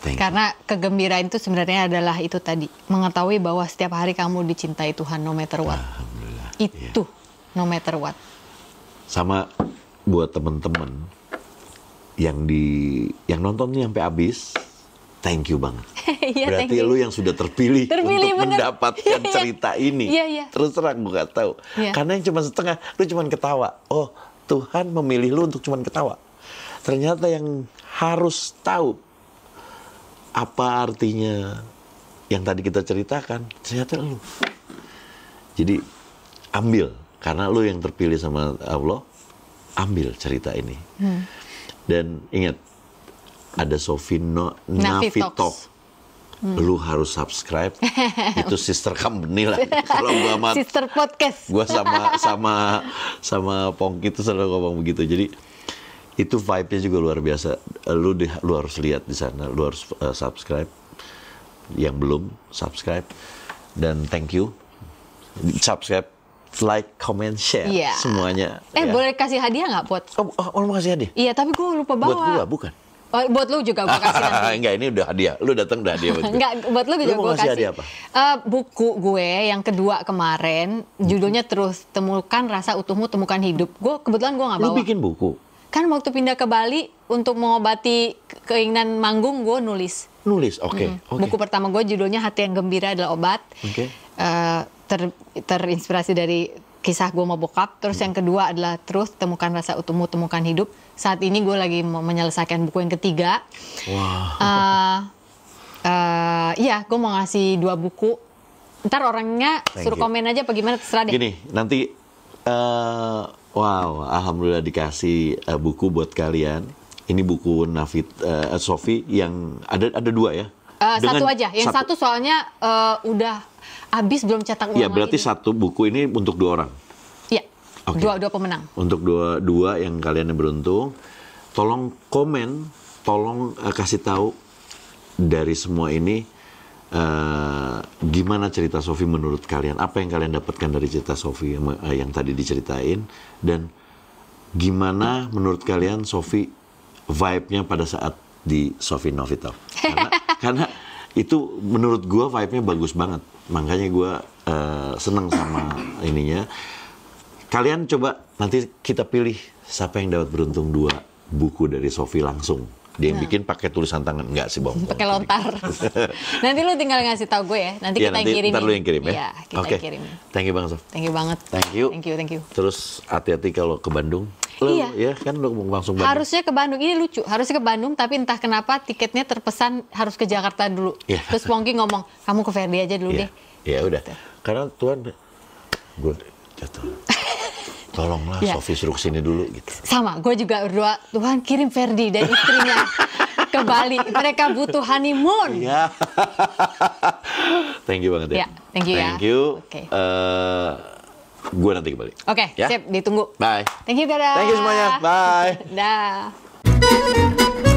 Thank Karena kegembiraan itu sebenarnya adalah itu tadi, mengetahui bahwa setiap hari kamu dicintai Tuhan no matter what. Alhamdulillah. Itu no matter what. Sama buat temen-temen yang nonton nih sampai habis, thank you banget. Berarti lu yang sudah terpilih untuk bener. mendapatkan cerita ini. Iya. Terus terang gue gak tahu. Karena yang cuma setengah, lu cuma ketawa. Oh, Tuhan memilih lu untuk cuma ketawa. Ternyata yang harus tahu apa artinya yang tadi kita ceritakan, ternyata lu. Jadi ambil, karena lu yang terpilih sama Allah, ambil cerita ini. Dan ingat, ada Sofino Navitalk. Lu harus subscribe. Itu sister company lah. Kalau gua sama sister podcast. Gua sama Pongki itu selalu ngomong begitu. Jadi itu vibe-nya juga luar biasa. Lu harus lihat di sana. Lu harus subscribe. Yang belum subscribe. Dan thank you. Subscribe, like, comment, share, semuanya. Boleh kasih hadiah nggak buat? Lu mau kasih hadiah? Iya, tapi gue lupa bawa. Buat gua, bukan? Buat lu juga gue kasih nanti. Enggak, ini udah hadiah. Lu datang udah hadiah buat gue. Enggak, buat lu juga gue kasih. Hadiah apa? Buku gue yang kedua kemarin, judulnya Terus Temukan Rasa Utuhmu, Temukan Hidup. Kebetulan gue nggak bawa. Lu bikin buku? Kan waktu pindah ke Bali untuk mengobati keinginan manggung, gue nulis. Oke. Buku pertama gue judulnya Hati yang Gembira Adalah Obat. Terinspirasi dari kisah gue sama bokap. Terus yang kedua adalah Terus Temukan Rasa Utuhmu, Temukan Hidup. Saat ini gue lagi menyelesaikan buku yang ketiga. Gue mau ngasih 2 buku. Ntar orangnya suruh komen aja apa gimana, terserah deh. Gini, nanti alhamdulillah dikasih buku buat kalian. ini buku Sofi yang ada dua ya. Satu aja. Yang satu soalnya udah habis belum cetak ulang Iya, berarti lagi. satu buku ini untuk 2 orang. Iya. Oke. Dua pemenang. Untuk dua yang kalian yang beruntung, tolong komen, tolong kasih tahu dari semua ini gimana cerita Sofi menurut kalian? Apa yang kalian dapatkan dari cerita Sofi yang tadi diceritain, dan gimana menurut kalian Sofi vibe-nya pada saat di Sofi Novital? Karena itu menurut gua vibe-nya bagus banget. Makanya gua seneng sama ininya. Kalian coba nanti kita pilih siapa yang dapat beruntung 2 buku dari Sofi langsung. Dia yang bikin pakai tulisan tangan, enggak sih, bohong. Pakai lontar. Nanti lu tinggal ngasih tahu gue ya. Nanti kita yang kirimin. Ntar lu yang kirim ya. Iya, kita yang kirimin. Thank you banget, Sof. Thank you banget. Thank you. Thank you. Terus hati-hati kalau ke Bandung. Lu, Iya. Ya kan lu langsung Bandung. Harusnya ke Bandung. Ini lucu. Harusnya ke Bandung, tapi entah kenapa tiketnya terpesan harus ke Jakarta dulu. Iya. Terus Pongki ngomong, kamu ke Ferdi aja dulu Iya. deh. Ya udah. Karena Tuhan, gue jatuh. Tolonglah Iya. Sofi suruh kesini dulu gitu. Sama, gue juga berdoa, Tuhan kirim Ferdi dan istrinya ke Bali. Mereka butuh honeymoon. Iya. Thank you banget ya. Iya, thank you ya. Thank you. Oke. Gue nanti kembali. Oke, Ya? sip, ditunggu. Bye. Thank you, dadah. Thank you semuanya. Bye. Dah.